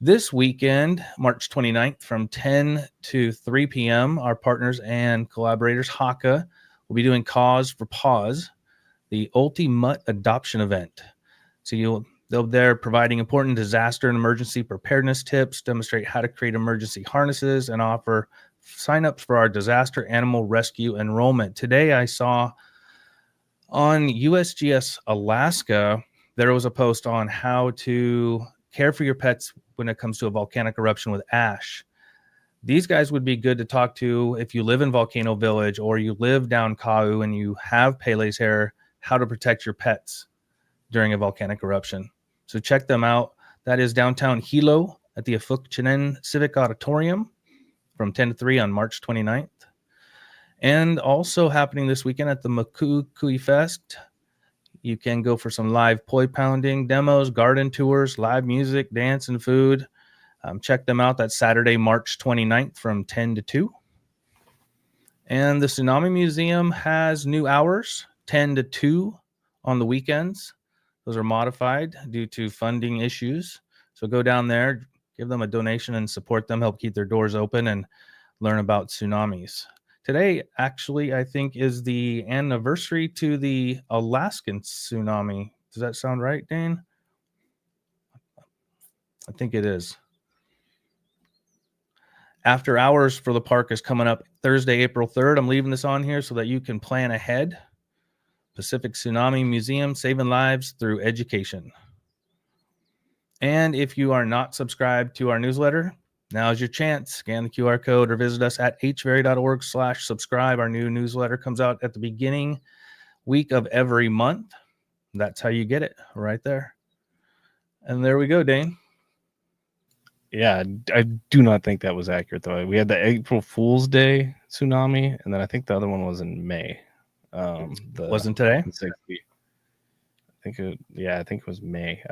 This weekend, March 29th, from 10 to 3 p.m., our partners and collaborators, HACA, will be doing Cause for Pause, the Ulti-Mutt adoption event. So they'll be there providing important disaster and emergency preparedness tips, demonstrate how to create emergency harnesses, and offer signups for our disaster animal rescue enrollment. Today, I saw on USGS Alaska, there was a post on how to care for your pets when it comes to a volcanic eruption with ash. These guys would be good to talk to if you live in Volcano Village or you live down Kau and you have Pele's hair, how to protect your pets during a volcanic eruption. So check them out. That is downtown Hilo at the Afukchinen Civic Auditorium from 10 to 3 on March 29th. And also happening this weekend at the Maku Kui Fest, you can go for some live poi pounding, demos, garden tours, live music, dance, and food. Check them out. That's Saturday, March 29th from 10 to 2. And the Tsunami Museum has new hours, 10 to 2 on the weekends. Those are modified due to funding issues. So go down there, give them a donation and support them, help keep their doors open and learn about tsunamis. Today, actually, I think is the anniversary to the Alaskan tsunami. Does that sound right, Dane? I think it is. After hours for the park is coming up Thursday, April 3rd. I'm leaving this on here so that you can plan ahead. Pacific Tsunami Museum, saving lives through education. And if you are not subscribed to our newsletter, Now's your chance. Scan the QR code or visit us at hveri.org/subscribe. Our new newsletter comes out at the beginning week of every month. That's how you get it right there. And there we go, Dane. Yeah, I do not think that was accurate, though. We had the April Fool's Day tsunami, and then I think the other one was in May. Wasn't today? I think it was May.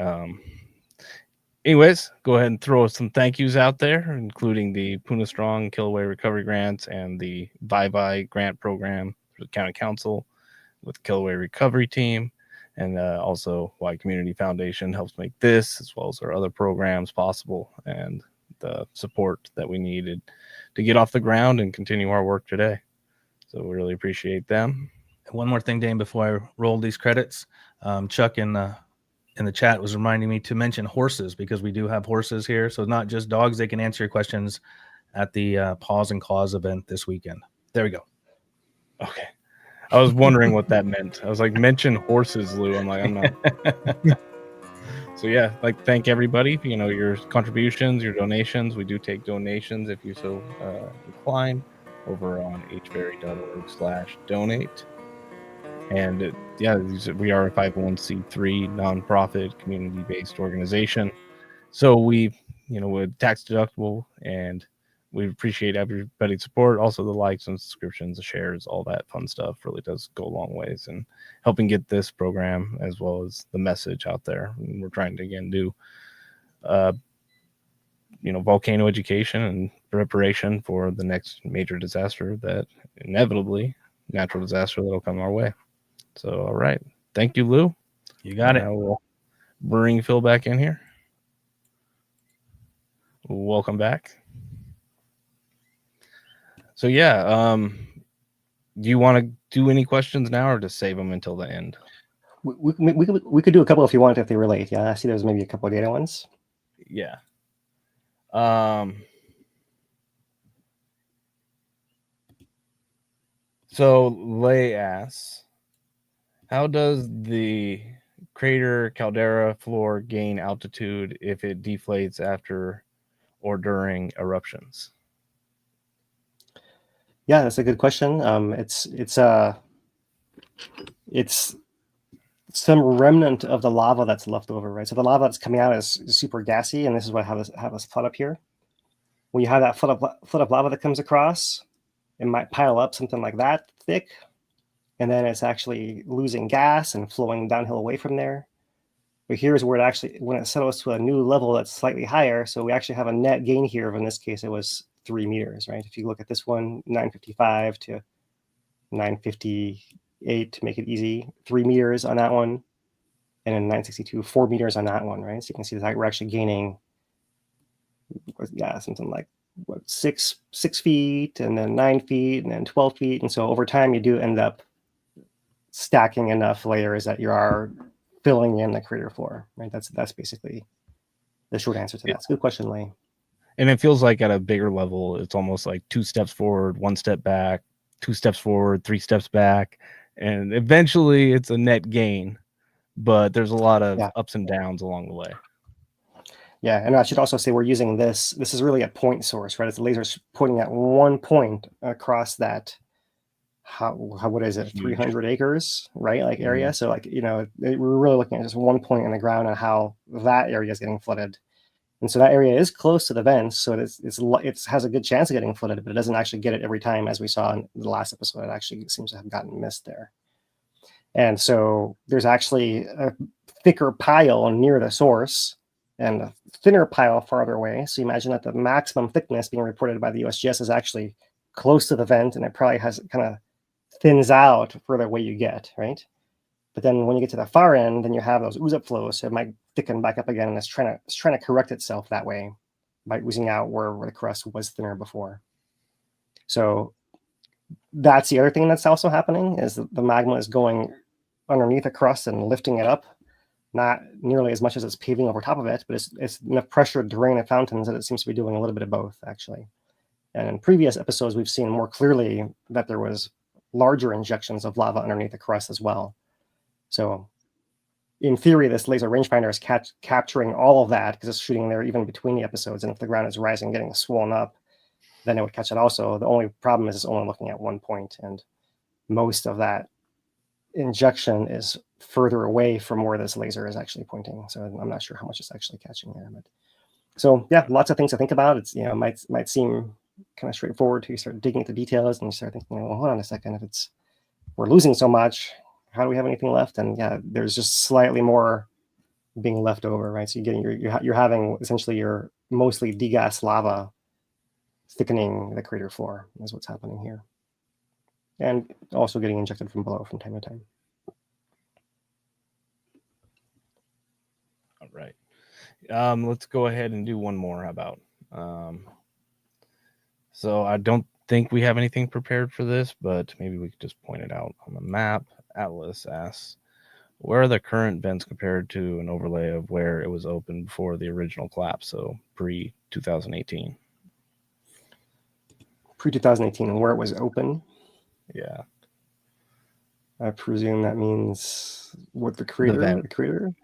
Anyways, go ahead and throw some thank yous out there, including the Puna Strong Kīlauea Recovery Grants and the Bye Grant Program for the County Council with Kīlauea Recovery Team. And also Hawaii Community Foundation helps make this, as well as our other programs, possible, and the support that we needed to get off the ground and continue our work today. So we really appreciate them. One more thing, Dane, before I roll these credits, Chuck in the chat was reminding me to mention horses, because we do have horses here. So not just dogs, they can answer your questions at the Paws and Claws event this weekend. There we go. Okay. I was wondering what that meant. I was like, mention horses, Lou. I'm like, I'm not. So yeah, thank everybody. Your contributions, your donations. We do take donations if you so incline over on hveri.org/donate. And we are a 501c3 nonprofit community-based organization. So we're tax deductible, and we appreciate everybody's support. Also, the likes and subscriptions, the shares, all that fun stuff really does go a long ways in helping get this program as well as the message out there. And we're trying to, again, do, volcano education and preparation for the next major disaster that inevitably, natural disaster that'll come our way. So, all right. Thank you, Lou. You got it. We'll bring Phil back in here. Welcome back. So, do you want to do any questions now or just save them until the end? We could do a couple if you want, if they relate. Yeah, I see there's maybe a couple of data ones. Yeah. So Lay asks, how does the crater caldera floor gain altitude if it deflates after or during eruptions? Yeah, that's a good question. It's some remnant of the lava that's left over, right? So the lava that's coming out is super gassy, and this is what I have this plot up here. When you have that foot of lava that comes across, it might pile up something like that thick, and then it's actually losing gas and flowing downhill away from there. But here's where when it settles to a new level that's slightly higher, so we actually have a net gain here of, in this case, it was 3 meters, right? If you look at this one, 955 to 958 to make it easy, 3 meters on that one, and then 962, 4 meters on that one, right? So you can see that we're actually gaining, something like 6 feet, and then 9 feet, and then 12 feet. And so over time, you do end up stacking enough layers that you are filling in the crater floor, right? That's basically the short answer to that. It's a good question, Lee. And it feels like at a bigger level, it's almost like 2 steps forward, 1 step back, 2 steps forward, 3 steps back. And eventually it's a net gain, but there's a lot of ups and downs along the way. Yeah, and I should also say we're using this is really a point source, right? It's the laser's pointing at one point across that, what is it, 300 acres, right? Like area. So we're really looking at just one point in the ground and how that area is getting flooded. And so that area is close to the vents, so it has a good chance of getting flooded, but it doesn't actually get it every time, as we saw in the last episode. It actually seems to have gotten missed there. And so there's actually a thicker pile near the source and a thinner pile farther away. So imagine that the maximum thickness being reported by the USGS is actually close to the vent, and it probably has kind of thins out further away you get, right? But then when you get to the far end, then you have those ooze up flows, so it might thicken back up again, and it's trying to correct itself that way by oozing out where the crust was thinner before. So that's the other thing that's also happening, is that the magma is going underneath the crust and lifting it up, not nearly as much as it's paving over top of it, but it's enough pressure to drain the fountains that it seems to be doing a little bit of both, actually. And in previous episodes, we've seen more clearly that there was larger injections of lava underneath the crust as well. So in theory, this laser rangefinder is capturing all of that because it's shooting there even between the episodes. And if the ground is rising, getting swollen up, then it would catch it also. The only problem is it's only looking at one point, and most of that injection is further away from where this laser is actually pointing. So I'm not sure how much it's actually catching there. But so yeah, lots of things to think about. It's, you know, might seem kind of straightforward till you start digging into details and you start thinking, well, hold on a second, if we're losing so much, how do we have anything left? And yeah, there's just slightly more being left over, right? So you're having essentially your mostly degassed lava thickening the crater floor is what's happening here, and also getting injected from below from time to time. All right. Let's go ahead and do one more. How about? So I don't think we have anything prepared for this, but maybe we could just point it out on the map. Atlas asks, where are the current vents compared to an overlay of where it was open before the original collapse, so pre-2018? Pre-2018, and where it was open? Yeah. I presume that means what the crater? The crater?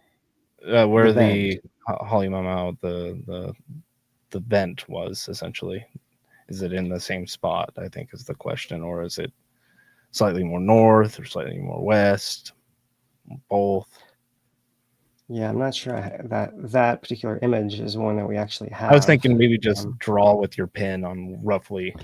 Where the Halemaumau, the vent was, essentially. Is it in the same spot, I think is the question, or is it slightly more north or slightly more west? Both? Yeah, I'm not sure that particular image is one that we actually have. I was thinking maybe just draw with your pen on roughly.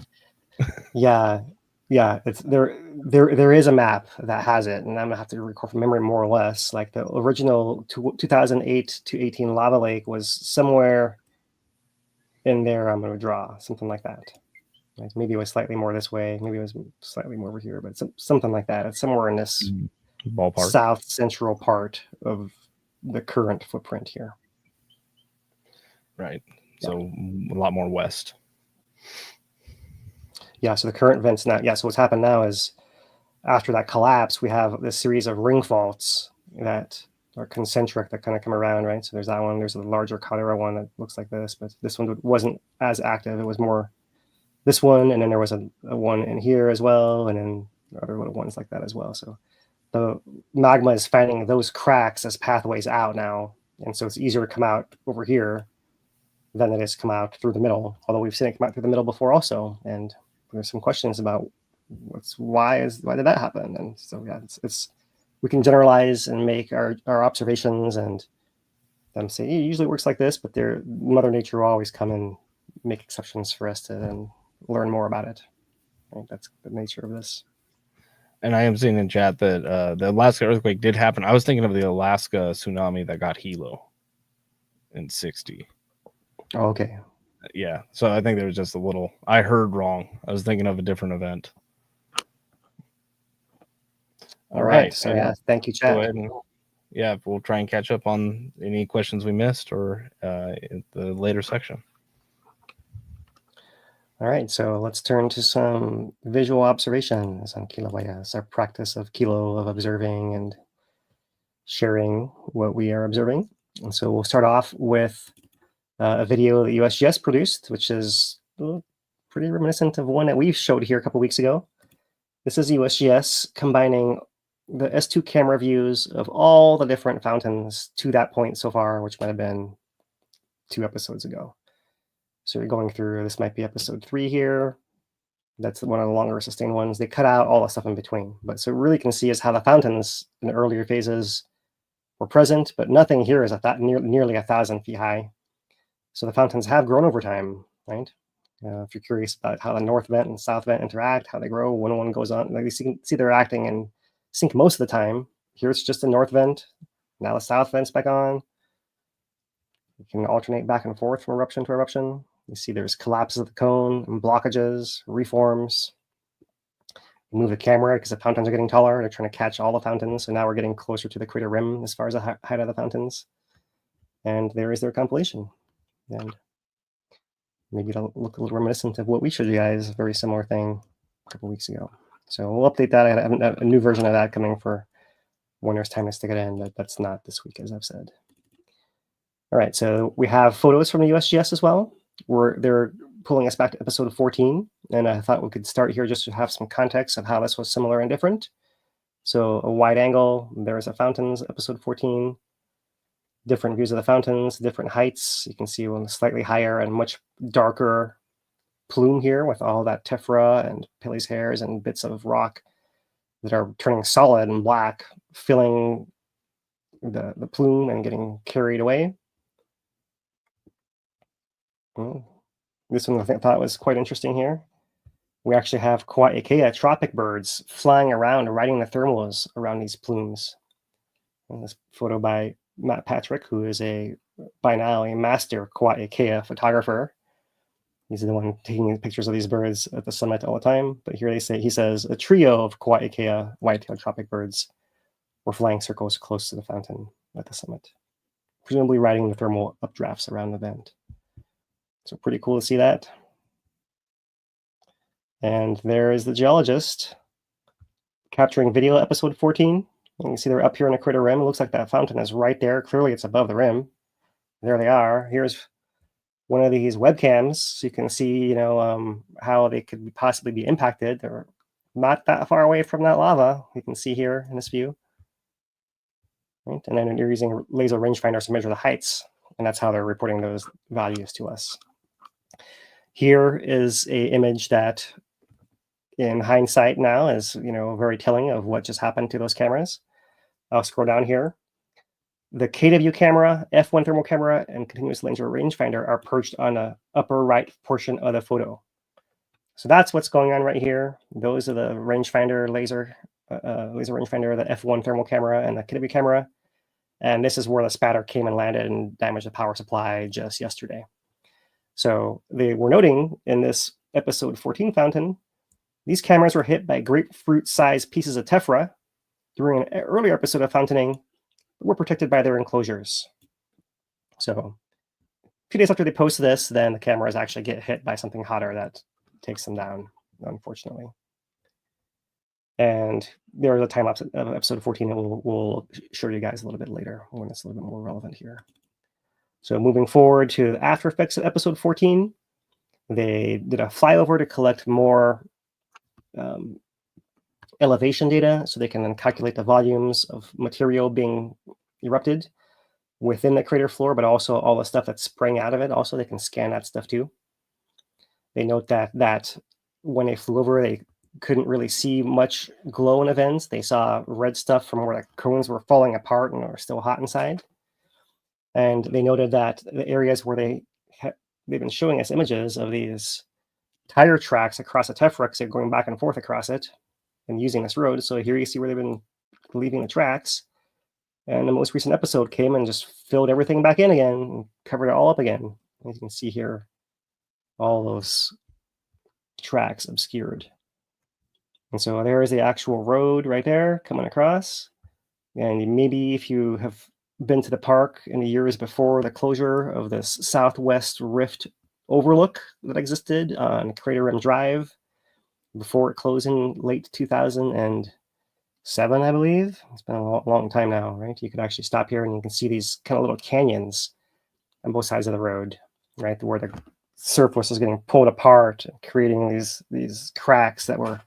Yeah, it's there is a map that has it, and I'm gonna have to recall from memory more or less. Like the original 2008 to 18 lava lake was somewhere in there. I'm going to draw something like that. Like maybe it was slightly more this way, maybe it was slightly more over here, but something like that. It's somewhere in this ballpark, south central part of the current footprint here. Right. So a lot more west. Yeah, so the current vents now, so what's happened now is after that collapse, we have this series of ring faults that are concentric that kind of come around, right? So there's that one, there's a larger caldera one that looks like this, but this one wasn't as active. It was more this one, and then there was a one in here as well, and then other little ones like that as well. So the magma is finding those cracks as pathways out now, and so it's easier to come out over here than it is to come out through the middle, although we've seen it come out through the middle before also, and there's some questions about why did that happen? And so yeah, it's we can generalize and make our observations and them say it usually works like this, but Mother Nature will always come and make exceptions for us to then learn more about it. I think that's the nature of this. And I am seeing in chat that the Alaska earthquake did happen. I was thinking of the Alaska tsunami that got Hilo in 60. Oh, okay. Yeah, so I think there was just a little, I heard wrong. I was thinking of a different event. All right. So yeah, thank you, Chad. Go ahead and, yeah, we'll try and catch up on any questions we missed or in the later section. All right, so let's turn to some visual observations on Kīlauea. It's our practice of Kilo, of observing and sharing what we are observing. And so we'll start off with a video that USGS produced, which is pretty reminiscent of one that we showed here a couple weeks ago. This is USGS combining the S2 camera views of all the different fountains to that point so far, which might have been 2 episodes ago. So you're going through, this might be episode 3 here. That's one of the longer sustained ones. They cut out all the stuff in between. But so really can see is how the fountains in the earlier phases were present, but nothing here is at that nearly 1,000 feet high. So the fountains have grown over time, right? If you're curious about how the north vent and south vent interact, how they grow when one goes on, like you can see they're acting in sync most of the time. Here it's just the north vent. Now the south vent's back on. You can alternate back and forth from eruption to eruption. You see there's collapses of the cone and blockages, reforms. Move the camera because the fountains are getting taller. They're trying to catch all the fountains. So now we're getting closer to the crater rim as far as the height of the fountains. And there is their compilation. And maybe it'll look a little reminiscent of what we showed you guys, a very similar thing a couple weeks ago. So we'll update that. I have a new version of that coming for when there's time to stick it in, but that's not this week, as I've said. All right, so we have photos from the USGS as well. They're pulling us back to episode 14, and I thought we could start here just to have some context of how this was similar and different. So a wide angle, there's a fountains, episode 14. different views of the fountains, different heights. You can see one slightly higher and much darker plume here with all that tephra and Pele's hairs and bits of rock that are turning solid and black, filling the plume and getting carried away. This one I thought was quite interesting here. We actually have Kīlauea tropic birds flying around, riding the thermals around these plumes. And this photo by Matt Patrick, who is by now a master Kīlauea photographer. He's the one taking pictures of these birds at the summit all the time. But here he says a trio of Kīlauea white-tailed tropic birds were flying circles close to the fountain at the summit, presumably riding the thermal updrafts around the vent. So pretty cool to see that. And there is the geologist capturing video episode 14. You can see they're up here on the crater rim. It looks like that fountain is right there. Clearly it's above the rim. There they are. Here's one of these webcams. So you can see, how they could possibly be impacted. They're not that far away from that lava. You can see here in this view. Right? And then you're using laser rangefinders to measure the heights. And that's how they're reporting those values to us. Here is an image that, in hindsight now, is very telling of what just happened to those cameras. I'll scroll down here. The KW camera, F1 thermal camera, and continuous laser rangefinder are perched on the upper right portion of the photo. So that's what's going on right here. Those are the rangefinder laser rangefinder, the F1 thermal camera, and the KW camera. And this is where the spatter came and landed and damaged the power supply just yesterday. So they were noting in this episode 14 fountain, these cameras were hit by grapefruit-sized pieces of tephra during an earlier episode of fountaining, but were protected by their enclosures. So a few days after they post this, then the cameras actually get hit by something hotter that takes them down, unfortunately. And there is a time lapse of episode 14 that we'll show you guys a little bit later when it's a little bit more relevant here. So moving forward to the after effects of episode 14, they did a flyover to collect more elevation data so they can then calculate the volumes of material being erupted within the crater floor, but also all the stuff that's spraying out of it. Also, they can scan that stuff too. They note that when they flew over, they couldn't really see much glow in the vents. They saw red stuff from where the cones were falling apart and were still hot inside. And they noted that the areas where they've been showing us images of these tire tracks across the tephra, because they're going back and forth across it and using this road. So here you see where they've been leaving the tracks. And the most recent episode came and just filled everything back in again and covered it all up again. As you can see here, all those tracks obscured. And so there is the actual road right there coming across. And maybe if you have been to the park in the years before the closure of this Southwest Rift overlook that existed on Crater Rim Drive before it closed in late 2007, I believe. It's been a long time now, right? You could actually stop here and you can see these kind of little canyons on both sides of the road, right? Where the surface is getting pulled apart and creating these cracks that were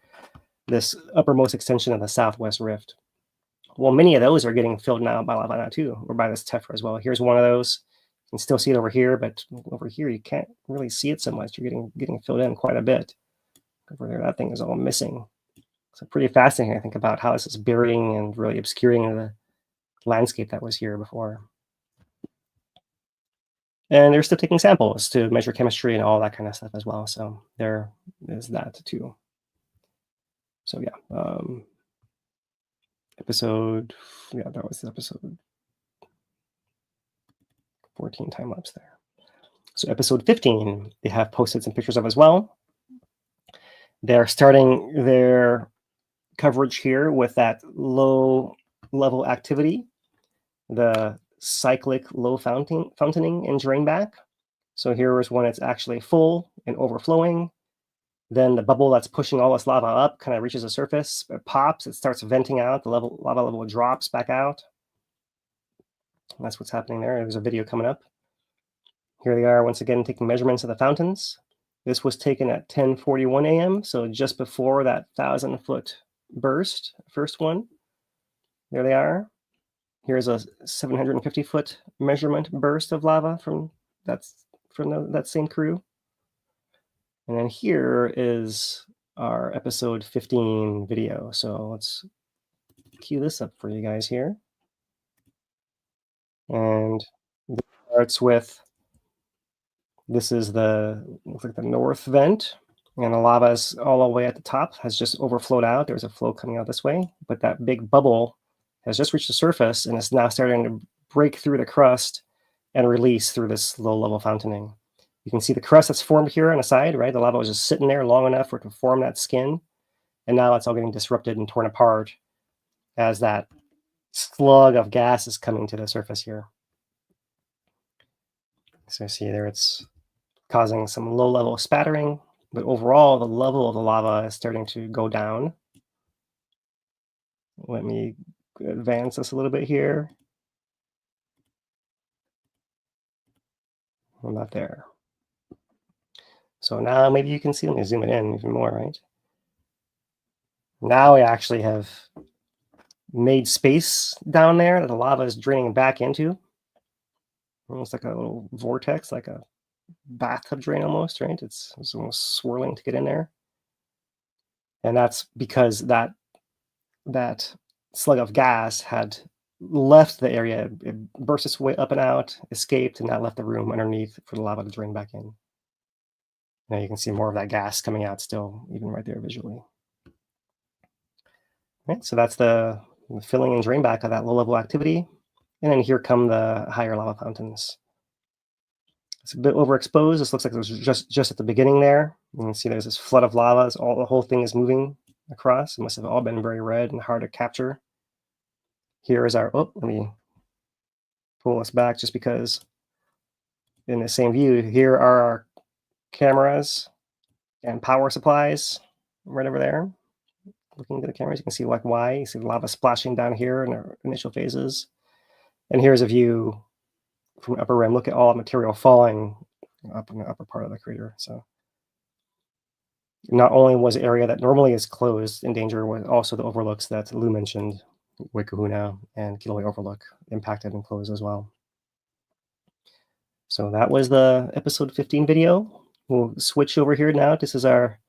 this uppermost extension of the Southwest Rift. Well, many of those are getting filled now by lava now too, or by this tephra as well. Here's one of those. You can still see it over here, but over here you can't really see it so much. You're getting filled in quite a bit. Over there, that thing is all missing. So pretty fascinating, I think, about how this is burying and really obscuring the landscape that was here before. And they're still taking samples to measure chemistry and all that kind of stuff as well. So there is that too. So yeah, that was episode 14 time lapse there. So episode 15, they have posted some pictures of as well. They're starting their coverage here with that low level activity, the cyclic low fountaining and drain back. So here is when it's actually full and overflowing. Then the bubble that's pushing all this lava up kind of reaches the surface, it pops, it starts venting out, the lava level drops back out. And that's what's happening there. There's a video coming up. Here they are once again taking measurements of the fountains. This was taken at 10:41 a.m., so just before that 1,000-foot burst, first one. There they are. Here's a 750-foot measurement burst of lava from that same crew. And then here is our episode 15 video. So let's cue this up for you guys here. And it starts with, this is looks like the north vent, and the lava is all the way at the top, has just overflowed out. There's a flow coming out this way, but that big bubble has just reached the surface and is now starting to break through the crust and release through this low-level fountaining. You can see the crust that's formed here on the side, right? The lava was just sitting there long enough for it to form that skin, and now it's all getting disrupted and torn apart as that slug of gas is coming to the surface here. So you see there it's causing some low-level spattering, but overall the level of the lava is starting to go down. Let me advance this a little bit here. About there. So now maybe you can see, let me zoom it in even more, right? Now we actually have made space down there that the lava is draining back into. Almost like a little vortex, like a bathtub drain almost, right? It's almost swirling to get in there. And that's because that slug of gas had left the area. It burst its way up and out, escaped, and that left the room underneath for the lava to drain back in. Now you can see more of that gas coming out still, even right there visually. Right, so that's the filling and drain back of that low-level activity. And then here come the higher lava fountains. It's a bit overexposed. This looks like it was just at the beginning there. You can see there's this flood of lava. The whole thing is moving across. It must have all been very red and hard to capture. Here is our, let me pull this back just because in the same view, here are our cameras and power supplies right over there. Looking at the cameras, you can see like why. You see the lava splashing down here in our initial phases. And here's a view from the upper rim. Look at all the material falling up in the upper part of the crater. So not only was the area that normally is closed in danger, was also the overlooks that Lou mentioned, Waikahuna and Kīlauea Overlook, impacted and closed as well. So that was the episode 15 video. We'll switch over here now. This is our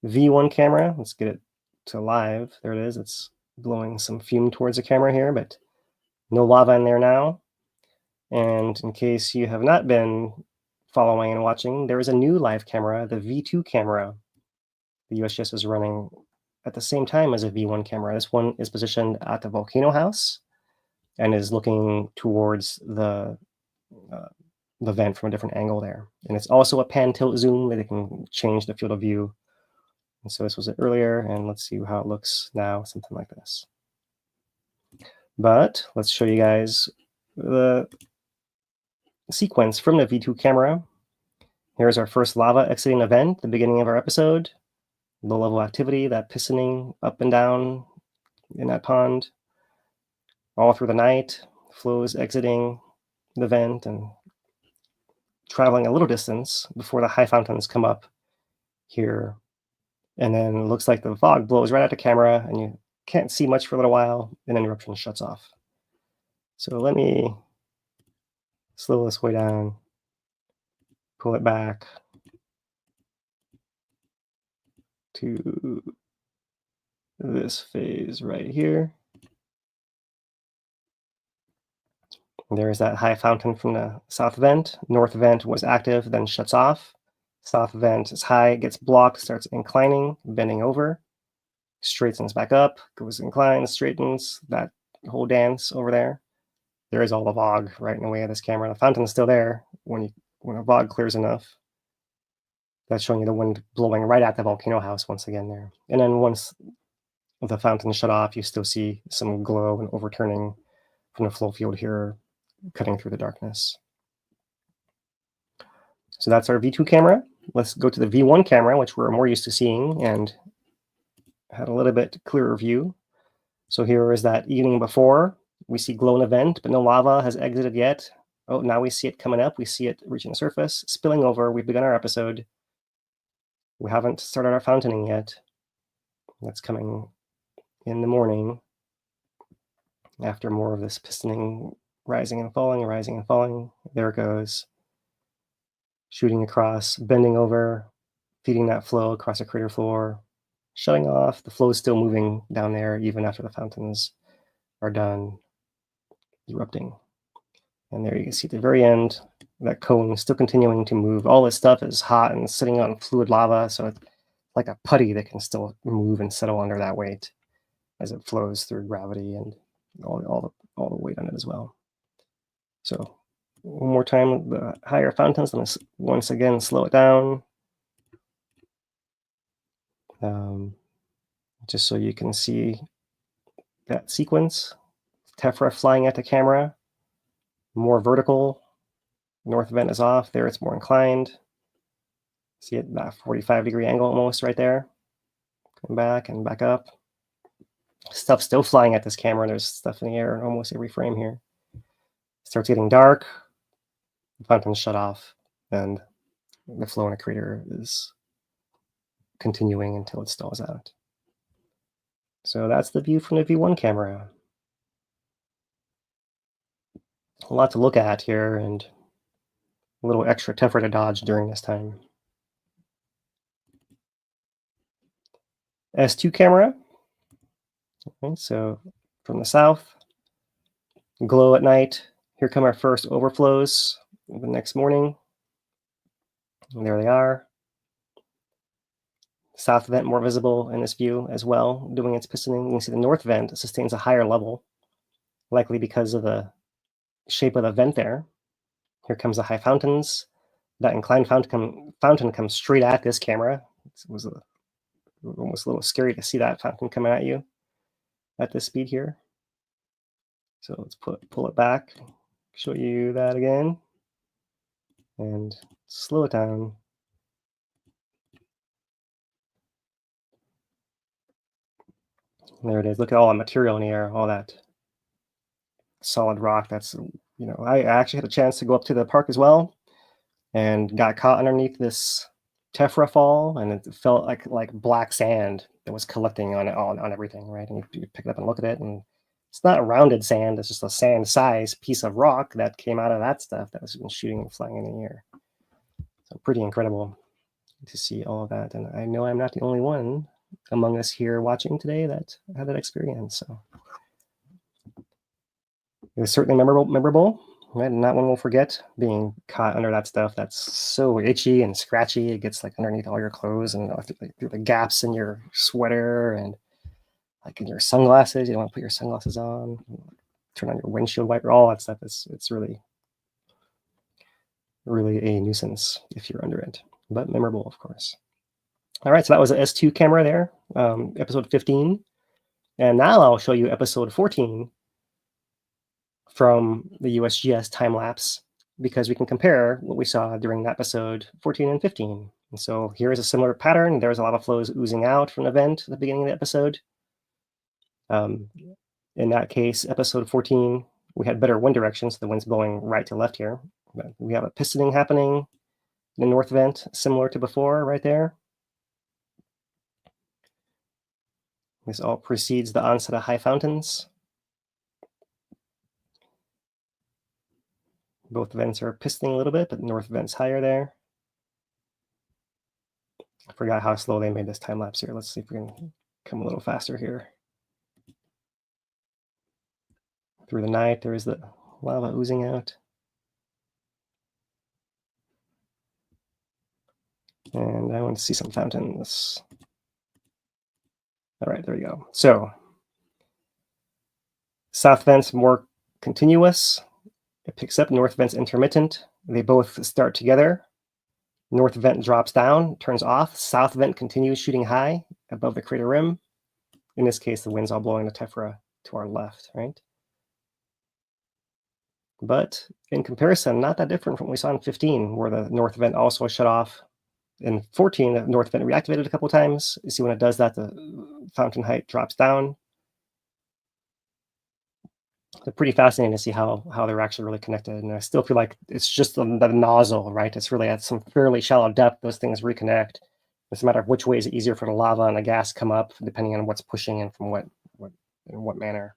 V1 camera. Let's get it to live. There it is. It's blowing some fume towards the camera here, but no lava in there now. And in case you have not been following and watching, there is a new live camera, the V2 camera. The USGS is running at the same time as a V1 camera. This one is positioned at the volcano house and is looking towards the vent from a different angle there. And it's also a pan tilt zoom that it can change the field of view. And so this was it earlier, and let's see how it looks now, something like this. But let's show you guys the sequence from the V2 camera. Here's our first lava exiting event, the beginning of our episode. Low-level activity, that pistoning up and down in that pond. All through the night, flows exiting the vent and traveling a little distance before the high fountains come up here. And then it looks like the fog blows right out the camera and you can't see much for a little while, and then eruption shuts off. So let me slow this way down, pull it back to this phase right here. There's that high fountain from the south vent. North vent was active, then shuts off. South vent is high, gets blocked, starts inclining, bending over, straightens back up, goes inclines, straightens, that whole dance over there. There is all the fog right in the way of this camera. The fountain is still there when a fog clears enough. That's showing you the wind blowing right at the volcano house once again there. And then once the fountain shut off, you still see some glow and overturning from the flow field here, cutting through the darkness. So that's our V2 camera. Let's go to the V1 camera, which we're more used to seeing and had a little bit clearer view. So here is that evening before. We see glow in the vent, but no lava has exited yet. Oh, now we see it coming up. We see it reaching the surface, spilling over. We've begun our episode. We haven't started our fountaining yet. That's coming in the morning. After more of this pistoning, rising and falling, there it goes. Shooting across, bending over, feeding that flow across the crater floor, shutting off. The flow is still moving down there even after the fountains are done erupting. And there you can see at the very end, that cone is still continuing to move. All this stuff is hot and sitting on fluid lava, so it's like a putty that can still move and settle under that weight as it flows through gravity and all the weight on it as well. So one more time, the higher fountains, let's once again slow it down. Just so you can see that sequence. Tephra flying at the camera, more vertical. North vent is off. There it's more inclined. See it, that 45-degree angle almost right there. Come back and back up. Stuff still flying at this camera. There's stuff in the air in almost every frame here. Starts getting dark. The fountains shut off, and the flow in a crater is continuing until it stalls out. So that's the view from the V1 camera. A lot to look at here, and a little extra tephra to dodge during this time. S2 camera. Okay, so from the south, glow at night. Here come our first overflows the next morning. And there they are. South vent more visible in this view as well, doing its pistoning. You can see the north vent sustains a higher level, likely because of the shape of the vent there. Here comes the high fountains. That inclined fountain comes straight at this camera. It was almost a little scary to see that fountain coming at you at this speed here. So let's pull it back, show you that again, and slow it down. There it is. Look at all the material in the air, all that solid rock. That's, you know, I actually had a chance to go up to the park as well and got caught underneath this tephra fall, and it felt like black sand that was collecting on everything, right? And you pick it up and look at it, and it's not rounded sand. It's just a sand size piece of rock that came out of that stuff that was shooting and flying in the air. So pretty incredible to see all of that. And I know I'm not the only one among us here watching today that had that experience. So it was certainly memorable, right? And not one will forget being caught under that stuff that's so itchy and scratchy. It gets like underneath all your clothes and through the gaps in your sweater and like in your sunglasses. You don't want to put your sunglasses on. Turn on your windshield wiper. All that stuff it's really a nuisance if you're under it, but memorable, of course. All right, so that was an S2 camera there, episode 15. And now I'll show you episode 14 from the USGS time lapse, because we can compare what we saw during that episode 14 and 15. And so here is a similar pattern. There's a lot of flows oozing out from the vent at the beginning of the episode. In that case, episode 14, we had better wind direction, so the wind's blowing right to left here. But we have a pistoning happening in the north vent, similar to before, right there. This all precedes the onset of high fountains. Both vents are pistoning a little bit, but the north vent's higher there. I forgot how slow they made this time lapse here. Let's see if we can come a little faster here. Through the night, there is the lava oozing out. And I want to see some fountains. All right, there we go. So south vent's more continuous. It picks up. North vent's intermittent. They both start together. North vent drops down, turns off. South vent continues shooting high above the crater rim. In this case, the wind's all blowing the tephra to our left, right? But in comparison, not that different from what we saw in 15, where the north vent also shut off. In 14, the north vent reactivated a couple of times. You see when it does that, the fountain height drops down. They're pretty fascinating to see how they're actually really connected. And I still feel like it's just the nozzle, right? It's really at some fairly shallow depth, those things reconnect. It's a matter of which way is it easier for the lava and the gas come up, depending on what's pushing and from in what manner.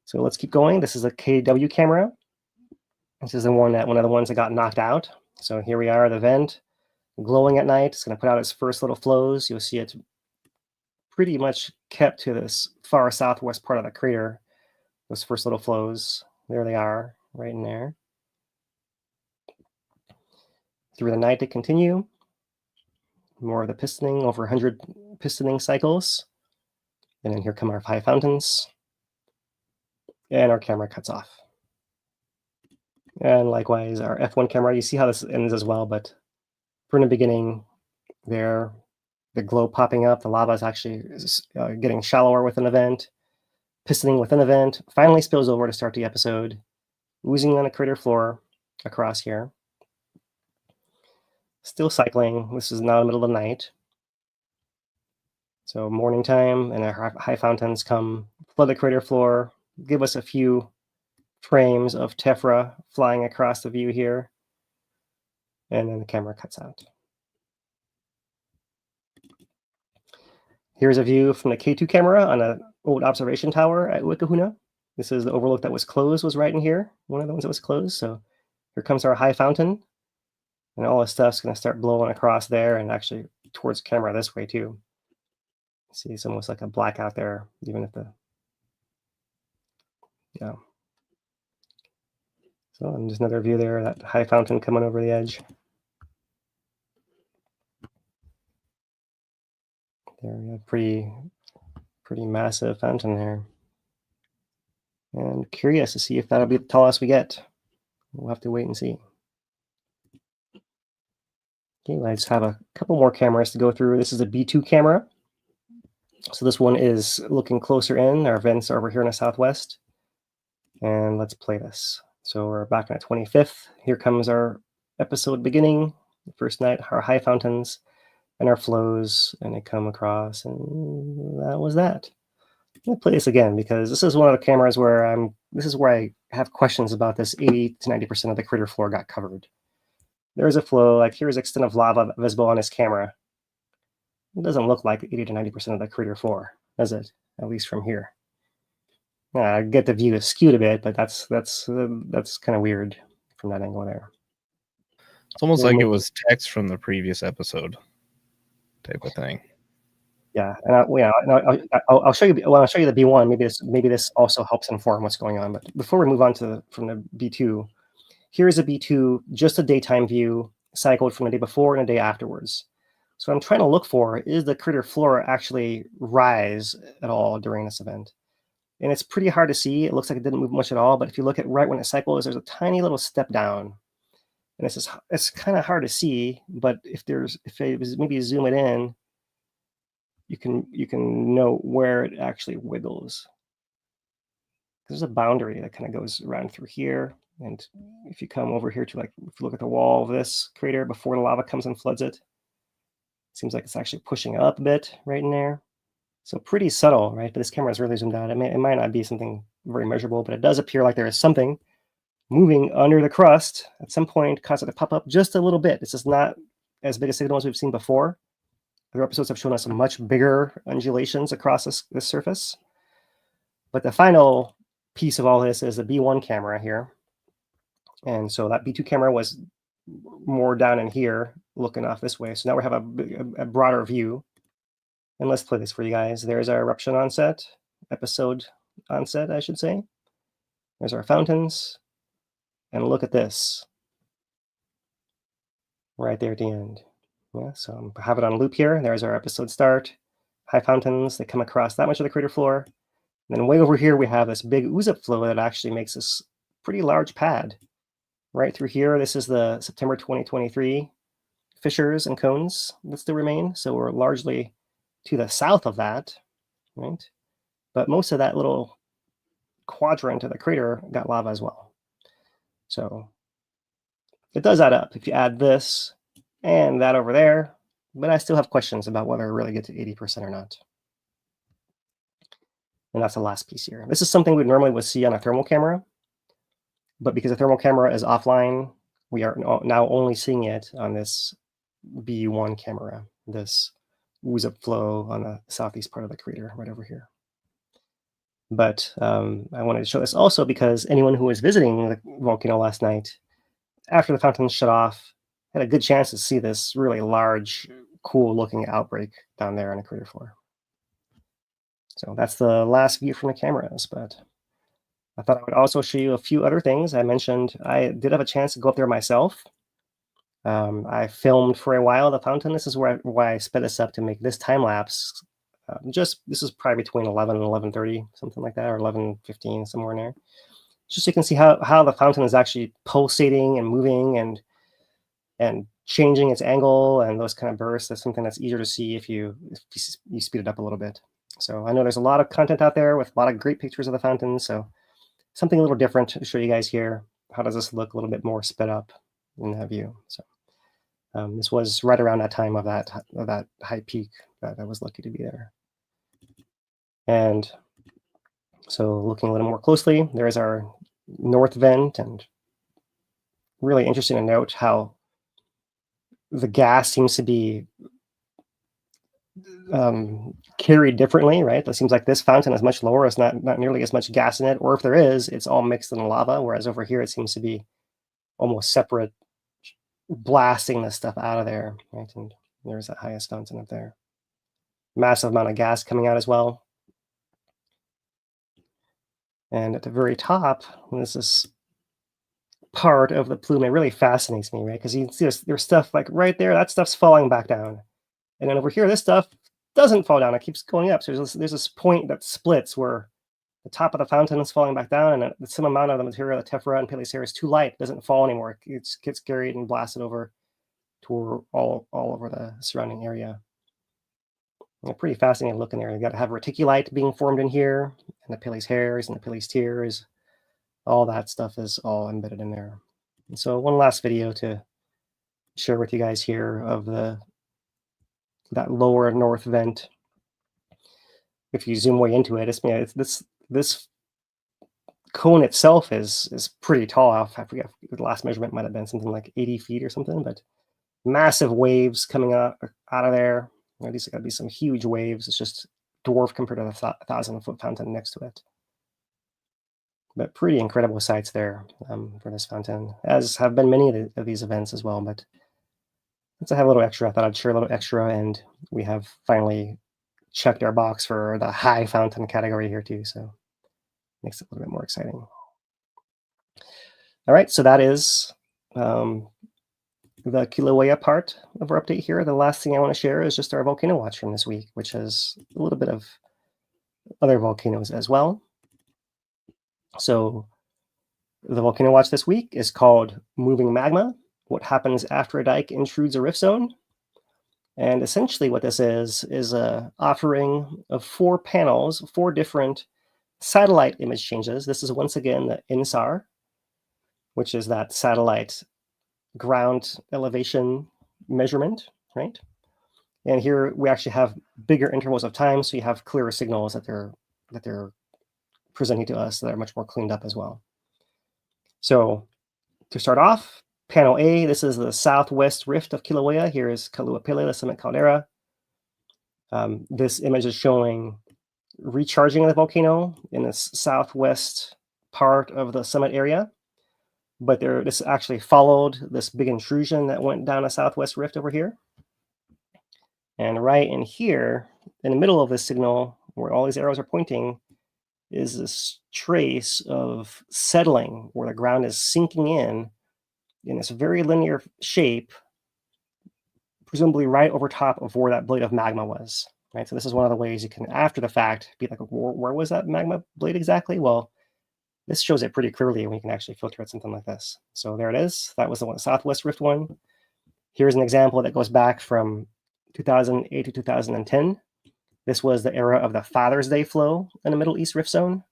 So let's keep going. This is a KW camera. This is one of the ones that got knocked out. So here we are, the vent glowing at night. It's going to put out its first little flows. You'll see it's pretty much kept to this far southwest part of the crater. Those first little flows, there they are, right in there. Through the night, they continue. More of the pistoning, over 100 pistoning cycles. And then here come our high fountains. And our camera cuts off. And likewise, our F1 camera, you see how this ends as well, but from the beginning, there, the glow popping up, the lava is actually getting shallower within the vent, pistoning within the vent, finally spills over to start the episode, oozing on the crater floor across here. Still cycling. This is now the middle of the night. So morning time, and our high fountains come, flood the crater floor, give us a few frames of tephra flying across the view here, and then the camera cuts out. Here's a view from the K2 camera on an old observation tower at Uikahuna. This is the overlook that was closed, was right in here, one of the ones that was closed. So here comes our high fountain, and all this stuff's going to start blowing across there and actually towards the camera this way too. See, it's almost like a blackout there, even if the, yeah. So and just another view there, that high fountain coming over the edge. There we have pretty massive fountain there. And curious to see if that'll be the tallest we get. We'll have to wait and see. Okay, let's have a couple more cameras to go through. This is a B2 camera. So this one is looking closer in. Our vents are over here in the southwest. And let's play this. So we're back on the 25th. Here comes our episode beginning. The first night, our high fountains and our flows, and they come across, and that was that. I'm gonna play this again because this is one of the cameras where this is where I have questions about this 80 to 90% of the crater floor got covered. There's a flow, like here's extent of lava visible on this camera. It doesn't look like 80 to 90% of the crater floor, does it? At least from here. I get the view is skewed a bit, but that's kind of weird from that angle there. It's almost like it was text from the previous episode type of thing. Yeah, and I'll show you. Well, I'll show you the B1. Maybe this also helps inform what's going on. But before we move on from the B2, here's a B2, just a daytime view, cycled from the day before and the day afterwards. So what I'm trying to look for is the crater floor actually rise at all during this event. And it's pretty hard to see. It looks like it didn't move much at all. But if you look at right when it cycles, there's a tiny little step down. And it's kind of hard to see. But if it was maybe zoom it in, you can know where it actually wiggles. There's a boundary that kind of goes around through here. And if you come over here to if you look at the wall of this crater before the lava comes and floods it, it seems like it's actually pushing up a bit right in there. So pretty subtle, right? But this camera is really zoomed out. It might not be something very measurable, but it does appear like there is something moving under the crust at some point, cause it to pop up just a little bit. It's just not as big a signal as we've seen before. Other episodes have shown us some much bigger undulations across this surface. But the final piece of all this is the B1 camera here. And so that B2 camera was more down in here, looking off this way. So now we have a broader view. And let's play this for you guys. There's our eruption onset, episode onset, I should say. There's our fountains. And look at this. Right there at the end. Yeah, so I have it on loop here. There's our episode start. High fountains, they come across that much of the crater floor. And then way over here, we have this big ooze-up flow that actually makes this pretty large pad. Right through here, this is the September 2023 fissures and cones that still remain. So we're largely to the south of that, right? But most of that little quadrant of the crater got lava as well. So it does add up if you add this and that over there, but I still have questions about whether it really gets to 80% or not. And that's the last piece here. This is something we normally would see on a thermal camera, but because the thermal camera is offline, we are now only seeing it on this B1 camera, this ooze-up flow on the southeast part of the crater right over here. But I wanted to show this also because anyone who was visiting the volcano last night, after the fountain shut off, had a good chance to see this really large, cool-looking outbreak down there on the crater floor. So that's the last view from the cameras, but I thought I would also show you a few other things. I mentioned I did have a chance to go up there myself. I filmed for a while the fountain. This is why I sped this up to make this time lapse. This is probably between 11 and 11:30, something like that, or 11:15, somewhere in there. Just so you can see how the fountain is actually pulsating and moving and changing its angle and those kind of bursts. That's something that's easier to see if you speed it up a little bit. So I know there's a lot of content out there with a lot of great pictures of the fountain. So something a little different to show you guys here. How does this look a little bit more sped up in that view? So this was right around that time of that high peak that I was lucky to be there. And so looking a little more closely, there's our north vent, and really interesting to note how the gas seems to be carried differently, right? It seems like this fountain is much lower. It's not nearly as much gas in it, or if there is, it's all mixed in lava, whereas over here it seems to be almost separate, blasting this stuff out of there, right? And there's that highest fountain up there. Massive amount of gas coming out as well. And at the very top, there's this part of the plume that really fascinates me, right? Because you can see there's stuff like right there, that stuff's falling back down. And then over here, this stuff doesn't fall down, it keeps going up. So there's this point that splits where the top of the fountain is falling back down, and some amount of the material, the tephra and Pele's hair, is too light, it doesn't fall anymore. It gets carried and blasted over to all over the surrounding area. And pretty fascinating looking there. You got to have reticulite being formed in here, and the Pele's hairs and the Pele's tears. All that stuff is all embedded in there. And so one last video to share with you guys here of that lower north vent. If you zoom way into it, this cone itself is pretty tall. I forget, the last measurement might have been something like 80 feet or something, but massive waves coming out of there. These are going to be some huge waves. It's just dwarf compared to the 1,000-foot fountain next to it. But pretty incredible sights there for this fountain, as have been many of these events as well. But since I have a little extra, I thought I'd share a little extra, and we have finally checked our box for the high fountain category here too, so makes it a little bit more exciting. All right, so that is the Kīlauea part of our update here. The last thing I want to share is just our volcano watch from this week, which has a little bit of other volcanoes as well. So the volcano watch this week is called Moving Magma: What Happens After a Dike Intrudes a Rift Zone. And essentially what this is a offering of 4 panels, 4 different satellite image changes. This is once again the INSAR, which is that satellite ground elevation measurement, right? And here we actually have bigger intervals of time, so you have clearer signals that they're presenting to us that are much more cleaned up as well. So to start off, panel A, this is the southwest rift of Kīlauea. Here is Kīlauea Pele, the summit caldera. This image is showing recharging of the volcano in this southwest part of the summit area. But this actually followed this big intrusion that went down a southwest rift over here. And right in here, in the middle of this signal, where all these arrows are pointing, is this trace of settling, where the ground is sinking in this very linear shape, presumably right over top of where that blade of magma was. Right. So this is one of the ways you can, after the fact, be like, where was that magma blade exactly? Well, this shows it pretty clearly, and we can actually filter at something like this. So there it is. That was the one, Southwest Rift one. Here's an example that goes back from 2008 to 2010. This was the era of the Father's Day flow in the Middle East Rift Zone.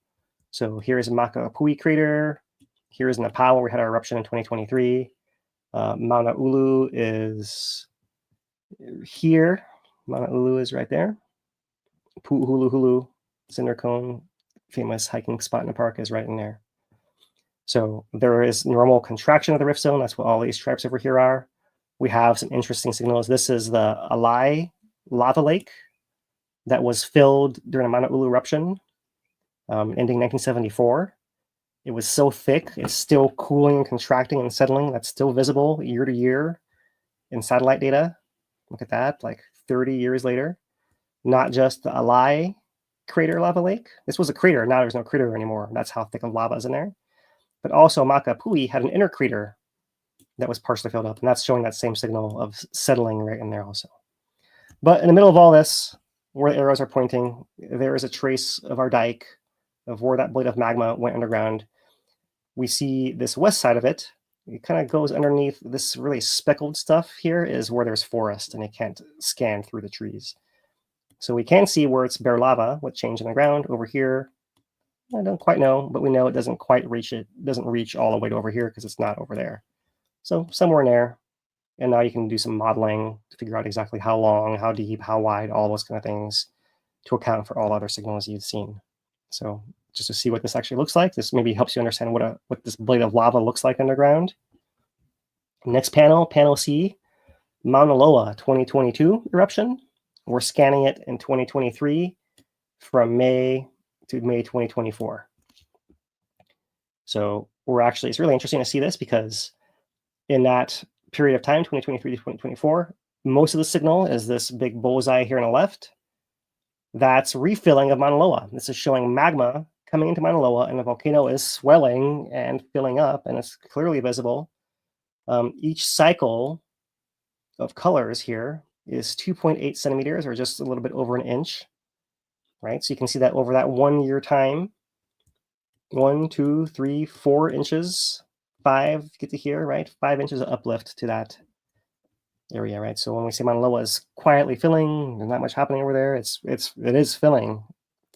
So here's Makapui crater. Here's Nepal, where we had our eruption in 2023. Mauna Ulu is here. Mauna Ulu is right there. Pu'uhuluhulu cinder cone, famous hiking spot in the park, is right in there. So there is normal contraction of the rift zone. That's what all these stripes over here are. We have some interesting signals. This is the Alai lava lake that was filled during a Mauna Ulu eruption. ending 1974. It was so thick, it's still cooling and contracting and settling. That's still visible year to year in satellite data. Look at that, like 30 years later. Not just the Alai crater lava lake. This was a crater, now there's no crater anymore. That's how thick of lava is in there. But also Makapui had an inner crater that was partially filled up, and that's showing that same signal of settling right in there also. But in the middle of all this, where the arrows are pointing, there is a trace of our dike, of where that blade of magma went underground. We see this west side of it. It kind of goes underneath this really speckled stuff here is where there's forest, and you can't scan through the trees. So we can see where it's bare lava, what changed in the ground. Over here, I don't quite know, but we know it doesn't quite reach it. It doesn't reach all the way to over here because it's not over there. So somewhere in there. And now you can do some modeling to figure out exactly how long, how deep, how wide, all those kind of things to account for all other signals you've seen. So just to see what this actually looks like, this maybe helps you understand what this blade of lava looks like underground. Next panel, panel C, Mauna Loa 2022 eruption. We're scanning it in 2023 from May to May 2024. So it's really interesting to see this because in that period of time, 2023 to 2024, most of the signal is this big bullseye here on the left. That's refilling of Mauna Loa. This is showing magma coming into Mauna Loa, and the volcano is swelling and filling up, and it's clearly visible. Each cycle of colors here is 2.8 centimeters, or just a little bit over an inch, right? So you can see that over that 1 year time, 1, 2, 3, 4 inches, 5, get to here, right? 5 inches of uplift to that area, right? So when we say Mauna Loa is quietly filling, there's not much happening over there. It is filling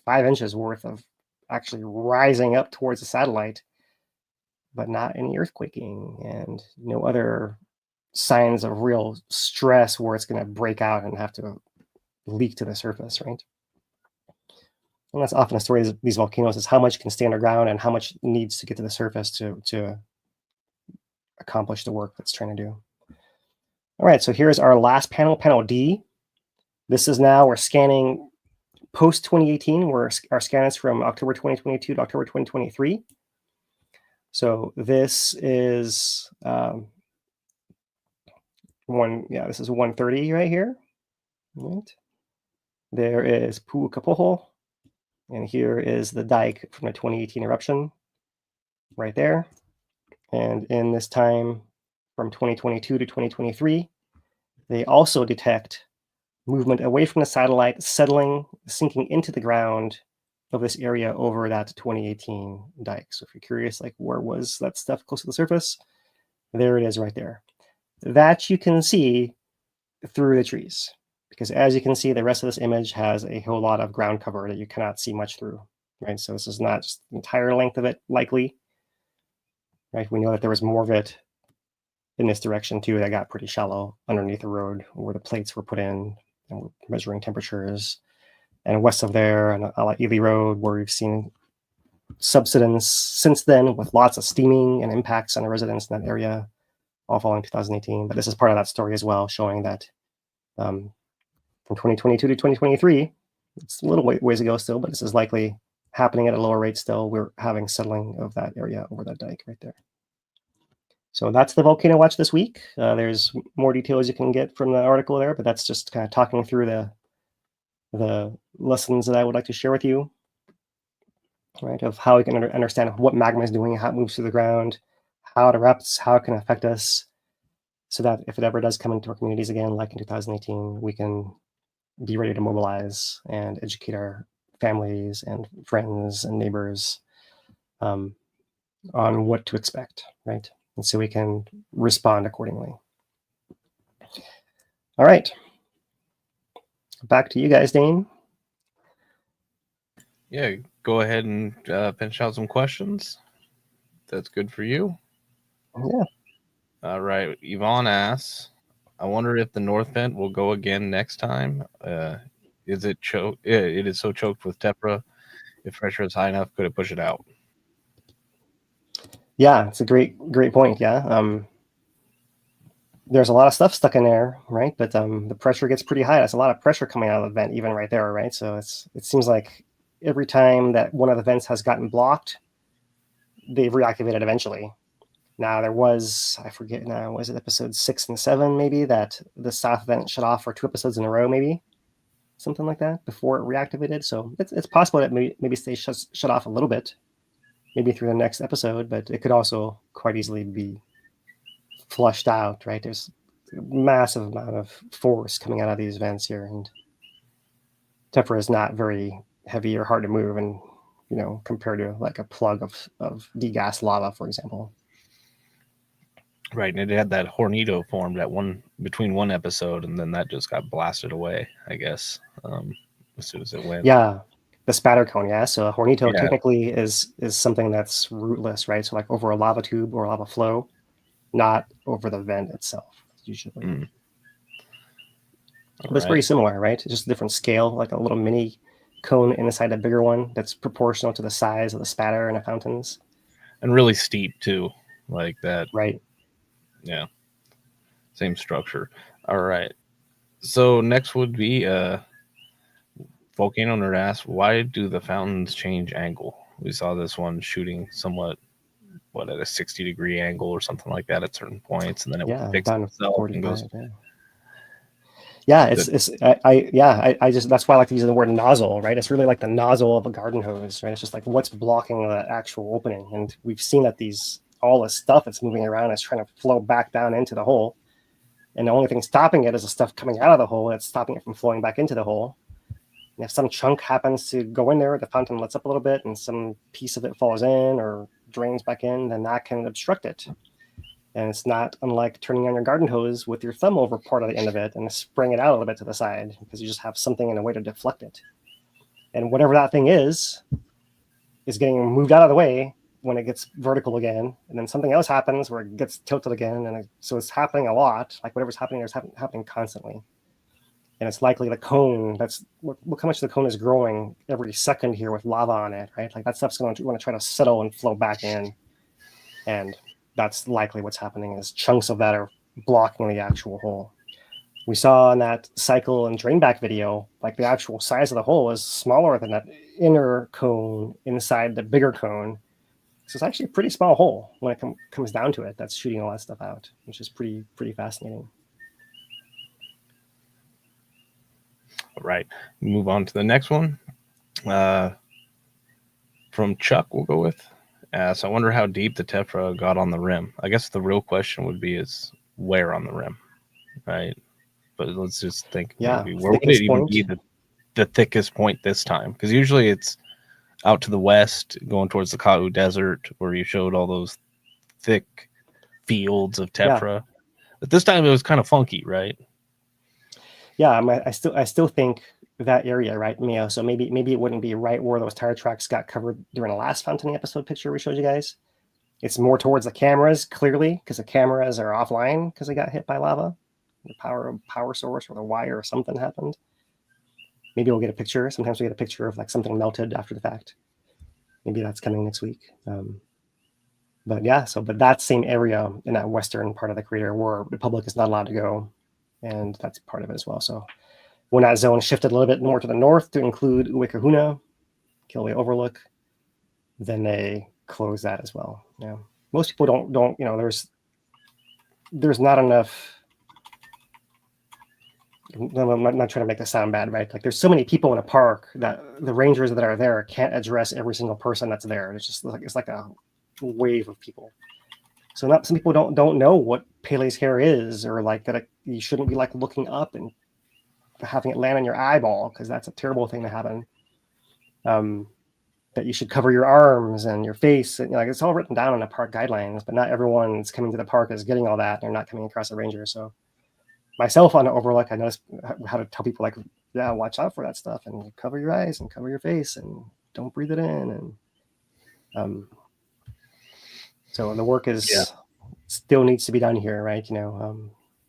5 inches worth of actually rising up towards the satellite, but not any earthquaking and no other signs of real stress where it's going to break out and have to leak to the surface, right? And that's often the story of these volcanoes, is how much can stay underground and how much needs to get to the surface to accomplish the work that's trying to do. All right, so here's our last panel, panel D. This is now, we're scanning post 2018, where our scan is from October 2022 to October 2023. So this is this is 130 right here. Right. There is Pu'ukapoho, and here is the dike from the 2018 eruption right there. And in this time from 2022 to 2023, they also detect movement away from the satellite, settling, sinking into the ground of this area over that 2018 dike. So if you're curious, like where was that stuff close to the surface? There it is right there. That you can see through the trees, because as you can see, the rest of this image has a whole lot of ground cover that you cannot see much through, right? So this is not just the entire length of it, likely, right? We know that there was more of it in this direction too that got pretty shallow underneath the road where the plates were put in and we're measuring temperatures. And west of there, on Ala Ili Road, where we've seen subsidence since then with lots of steaming and impacts on the residents in that area, all following 2018. But this is part of that story as well, showing that from 2022 to 2023, it's a little ways ago still, but this is likely happening at a lower rate still. We're having settling of that area over that dike right there. So that's the Volcano Watch this week. There's more details you can get from the article there, but that's just kind of talking through the lessons that I would like to share with you, right, of how we can understand what magma is doing, how it moves through the ground, how it erupts, how it can affect us, so that if it ever does come into our communities again, like in 2018, we can be ready to mobilize and educate our families and friends and neighbors on what to expect, right? And so we can respond accordingly. All right. Back to you guys, Dane. Yeah, go ahead and finish out some questions. That's good for you. Yeah. All right. Yvonne asks, I wonder if the north vent will go again next time. Is it choked? It is so choked with tephra. If pressure is high enough, could it push it out? Yeah, it's a great point. Yeah. There's a lot of stuff stuck in there, right? But the pressure gets pretty high. That's a lot of pressure coming out of the vent, even right there, right? So it seems like every time that one of the vents has gotten blocked, they've reactivated eventually. Now there was, I forget now, was it episode 6 and 7 maybe, that the south vent shut off for 2 episodes in a row, maybe something like that, before it reactivated. So it's possible that maybe stay shut off a little bit, maybe through the next episode, but it could also quite easily be flushed out, right? There's a massive amount of force coming out of these vents here, and tephra is not very heavy or hard to move, and compared to like a plug of degassed lava, for example. Right, and it had that hornado formed between one episode, and then that just got blasted away, I guess, as soon as it went. Yeah, the spatter cone, yeah. So a hornado technically is something that's rootless, right? So like over a lava tube or a lava flow, not over the vent itself, usually. But it's pretty similar, right? It's just a different scale, like a little mini cone inside a bigger one that's proportional to the size of the spatter in the fountains. And really steep, too, like that. Right. Yeah. Same structure. All right. So next would be Volcano Nerd asks, why do the fountains change angle? We saw this one shooting somewhat, at a 60-degree angle or something like that at certain points, and then it would fix itself and goes. Yeah, I just, that's why I like to use the word nozzle, right? It's really like the nozzle of a garden hose, right? It's just like what's blocking the actual opening. And we've seen that all this stuff that's moving around is trying to flow back down into the hole. And the only thing stopping it is the stuff coming out of the hole that's stopping it from flowing back into the hole. And if some chunk happens to go in there, the fountain lets up a little bit and some piece of it falls in or drains back in, then that can obstruct it. And it's not unlike turning on your garden hose with your thumb over part of the end of it and spraying it out a little bit to the side, because you just have something in a way to deflect it. And whatever that thing is getting moved out of the way when it gets vertical again. And then something else happens where it gets tilted again. And so it's happening a lot. Like whatever's happening there is happening constantly. And it's likely the cone, look how much the cone is growing every second here with lava on it, right? Like that stuff's going to try to settle and flow back in. And that's likely what's happening, is chunks of that are blocking the actual hole. We saw in that cycle and drainback video, like the actual size of the hole is smaller than that inner cone inside the bigger cone. So it's actually a pretty small hole when it comes down to it. That's shooting a lot of stuff out, which is pretty fascinating. All right, move on to the next one. From Chuck, we'll go with. So I wonder how deep the tephra got on the rim. I guess the real question would be is where on the rim, right? But let's just think, maybe where would it even be the thickest point this time? Because usually it's out to the west, going towards the Ka'u Desert, where you showed all those thick fields of tephra. But this time it was kind of funky, right? Yeah, I still think that area, right, Mio? So maybe it wouldn't be right where those tire tracks got covered during the last fountain episode picture we showed you guys. It's more towards the cameras, clearly, because the cameras are offline because they got hit by lava. The power source or the wire or something happened. Maybe we'll get a picture. Sometimes we get a picture of like something melted after the fact. Maybe that's coming next week. But that same area in that western part of the crater where the public is not allowed to go, and that's part of it as well. So when that zone shifted a little bit more to the north to include Uwikahuna, Kīlauea Overlook, then they closed that as well. Yeah, most people don't. There's not enough. I'm not trying to make this sound bad, right? Like there's so many people in a park that the rangers that are there can't address every single person that's there. It's like a wave of people. So some people don't know what Pele's hair is, or like that you shouldn't be like looking up and having it land on your eyeball, because that's a terrible thing to happen. That you should cover your arms and your face, and it's all written down in the park guidelines, but not everyone's coming to the park is getting all that. They're not coming across a ranger. So myself on the Overlook, I noticed how to tell people like, yeah, watch out for that stuff and cover your eyes and cover your face and don't breathe it in. And so the work still needs to be done here, right?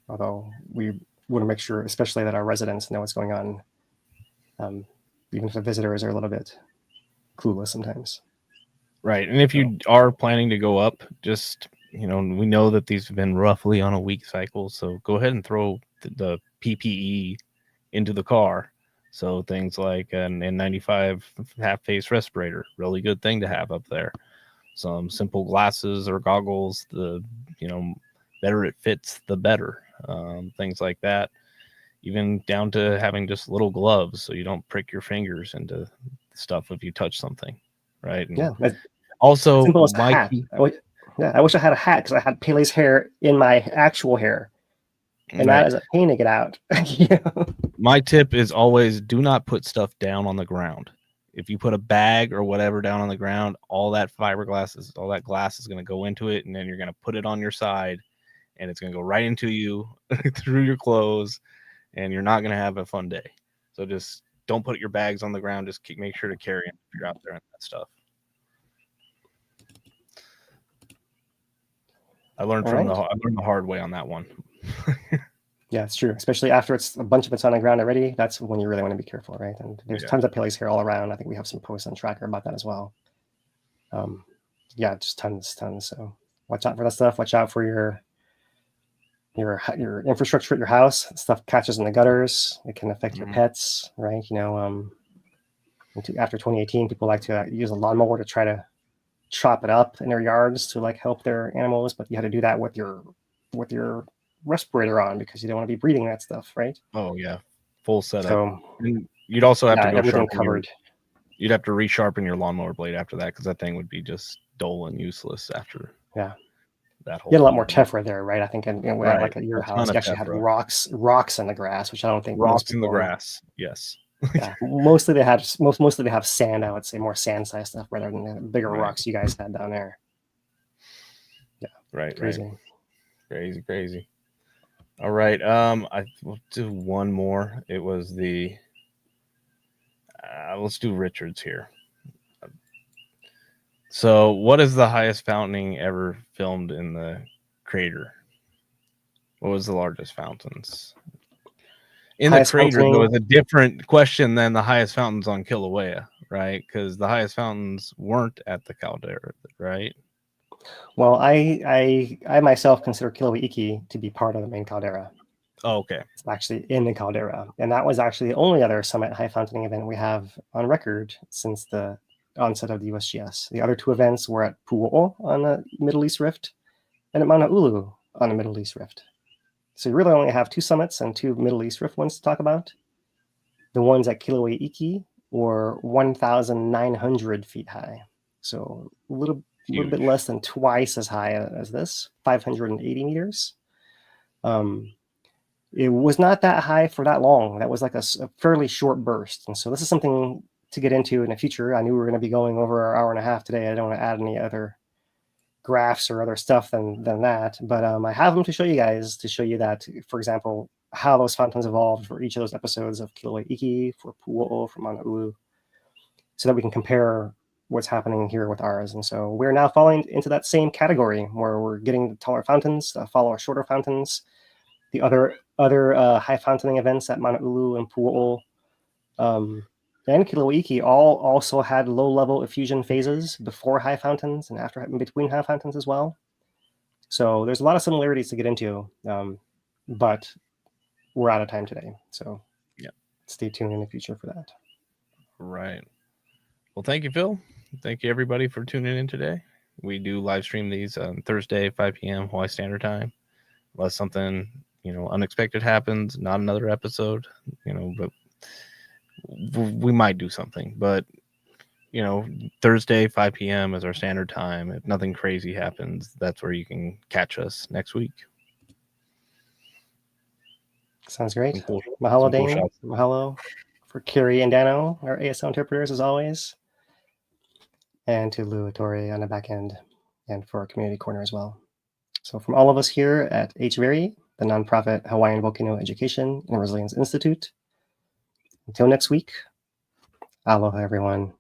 Although we want to make sure, especially that our residents know what's going on, even if the visitors are a little bit clueless sometimes. Right. And if you are planning to go up, just, we know that these have been roughly on a week cycle. So go ahead and throw the PPE into the car So things like an N95 half-face respirator, really good thing to have up there. Some simple glasses or goggles, the better it fits, the better. Things like that, even down to having just little gloves so you don't prick your fingers into stuff if you touch something, right? And Yeah. also, Simple as a hat. I wish I had a hat because I had Pele's hair in my actual hair. And that is a pain to get out. My tip is always do not put stuff down on the ground. If you put a bag or whatever down on the ground, all that fiberglass all that glass is going to go into it, and then you're going to put it on your side, and it's going to go right into you through your clothes, and you're not going to have a fun day. So just don't put your bags on the ground. Just make sure to carry them if you're out there and that stuff. I learned the hard way on that one. Yeah, it's true. Especially after it's a bunch of it's on the ground already. That's when you really want to be careful, right? And there's tons of Pele's hair all around. I think we have some posts on Tracker about that as well. Just tons. So watch out for that stuff. Watch out for your infrastructure at your house. Stuff catches in the gutters. It can affect your pets, right? After 2018, people like to use a lawnmower to try to chop it up in their yards to like help their animals, but you had to do that with your respirator on because you don't want to be breathing that stuff, right? Oh yeah, full setup. So and you'd also have to go everything covered. You'd have to resharpen your lawnmower blade after that because that thing would be just dull and useless after. Yeah, that whole. You had a lot more tephra there, right? I think, right. Like at your house, you actually had rocks in the grass, which I don't think rocks in the grass. Yes. Yeah, mostly they have sand. I would say more sand size stuff rather than the bigger rocks you guys had down there. Yeah, right. Crazy. All right. I will do one more. It was the. Let's do Richards here. So, what is the highest fountaining ever filmed in the crater? What was the largest fountains? In the crater, there was a different question than the highest fountains on Kīlauea, right? Because the highest fountains weren't at the caldera, right? Well, I myself consider Kīlauea Iki to be part of the main caldera. Oh, okay. It's actually in the caldera. And that was actually the only other summit high fountain event we have on record since the onset of the USGS. The other two events were at Pu'o'o on the Middle East Rift and at Mauna Ulu on the Middle East Rift. So you really only have two summits and two Middle East Rift ones to talk about. The ones at Kīlauea Iki were 1,900 feet high. So a little bit less than twice as high as this, 580 meters. It was not that high for that long. That was like a fairly short burst. And so this is something to get into in the future. I knew we were going to be going over our hour and a half today. I don't want to add any other graphs or other stuff than that. But I have them to show you guys to show you that, for example, how those fountains evolved for each of those episodes of Kīlauea Iki, for Pu'o'o, for Mauna Ulu, so that we can compare what's happening here with ours. And so we're now falling into that same category where we're getting the taller fountains, follow our shorter fountains. The other high fountain events at Mauna Ulu and Pu'o'o and Kīlauea Iki all also had low-level effusion phases before high fountains and after in between high fountains as well. So there's a lot of similarities to get into, but we're out of time today. So stay tuned in the future for that. Right. Well, thank you, Phil. Thank you, everybody, for tuning in today. We do live stream these on Thursday, 5 p.m. Hawaii Standard Time. Unless something, unexpected happens, not another episode, but we might do something. But, Thursday, 5 p.m. is our standard time. If nothing crazy happens, that's where you can catch us next week. Sounds great. Mahalo, Dane. Mahalo for Kiri and Dano, our ASL interpreters, as always. And to Lou Ettore on the back end, and for our community corner as well. So from all of us here at HVERI, the nonprofit Hawaiian Volcano Education and Resilience Institute, until next week, aloha, everyone.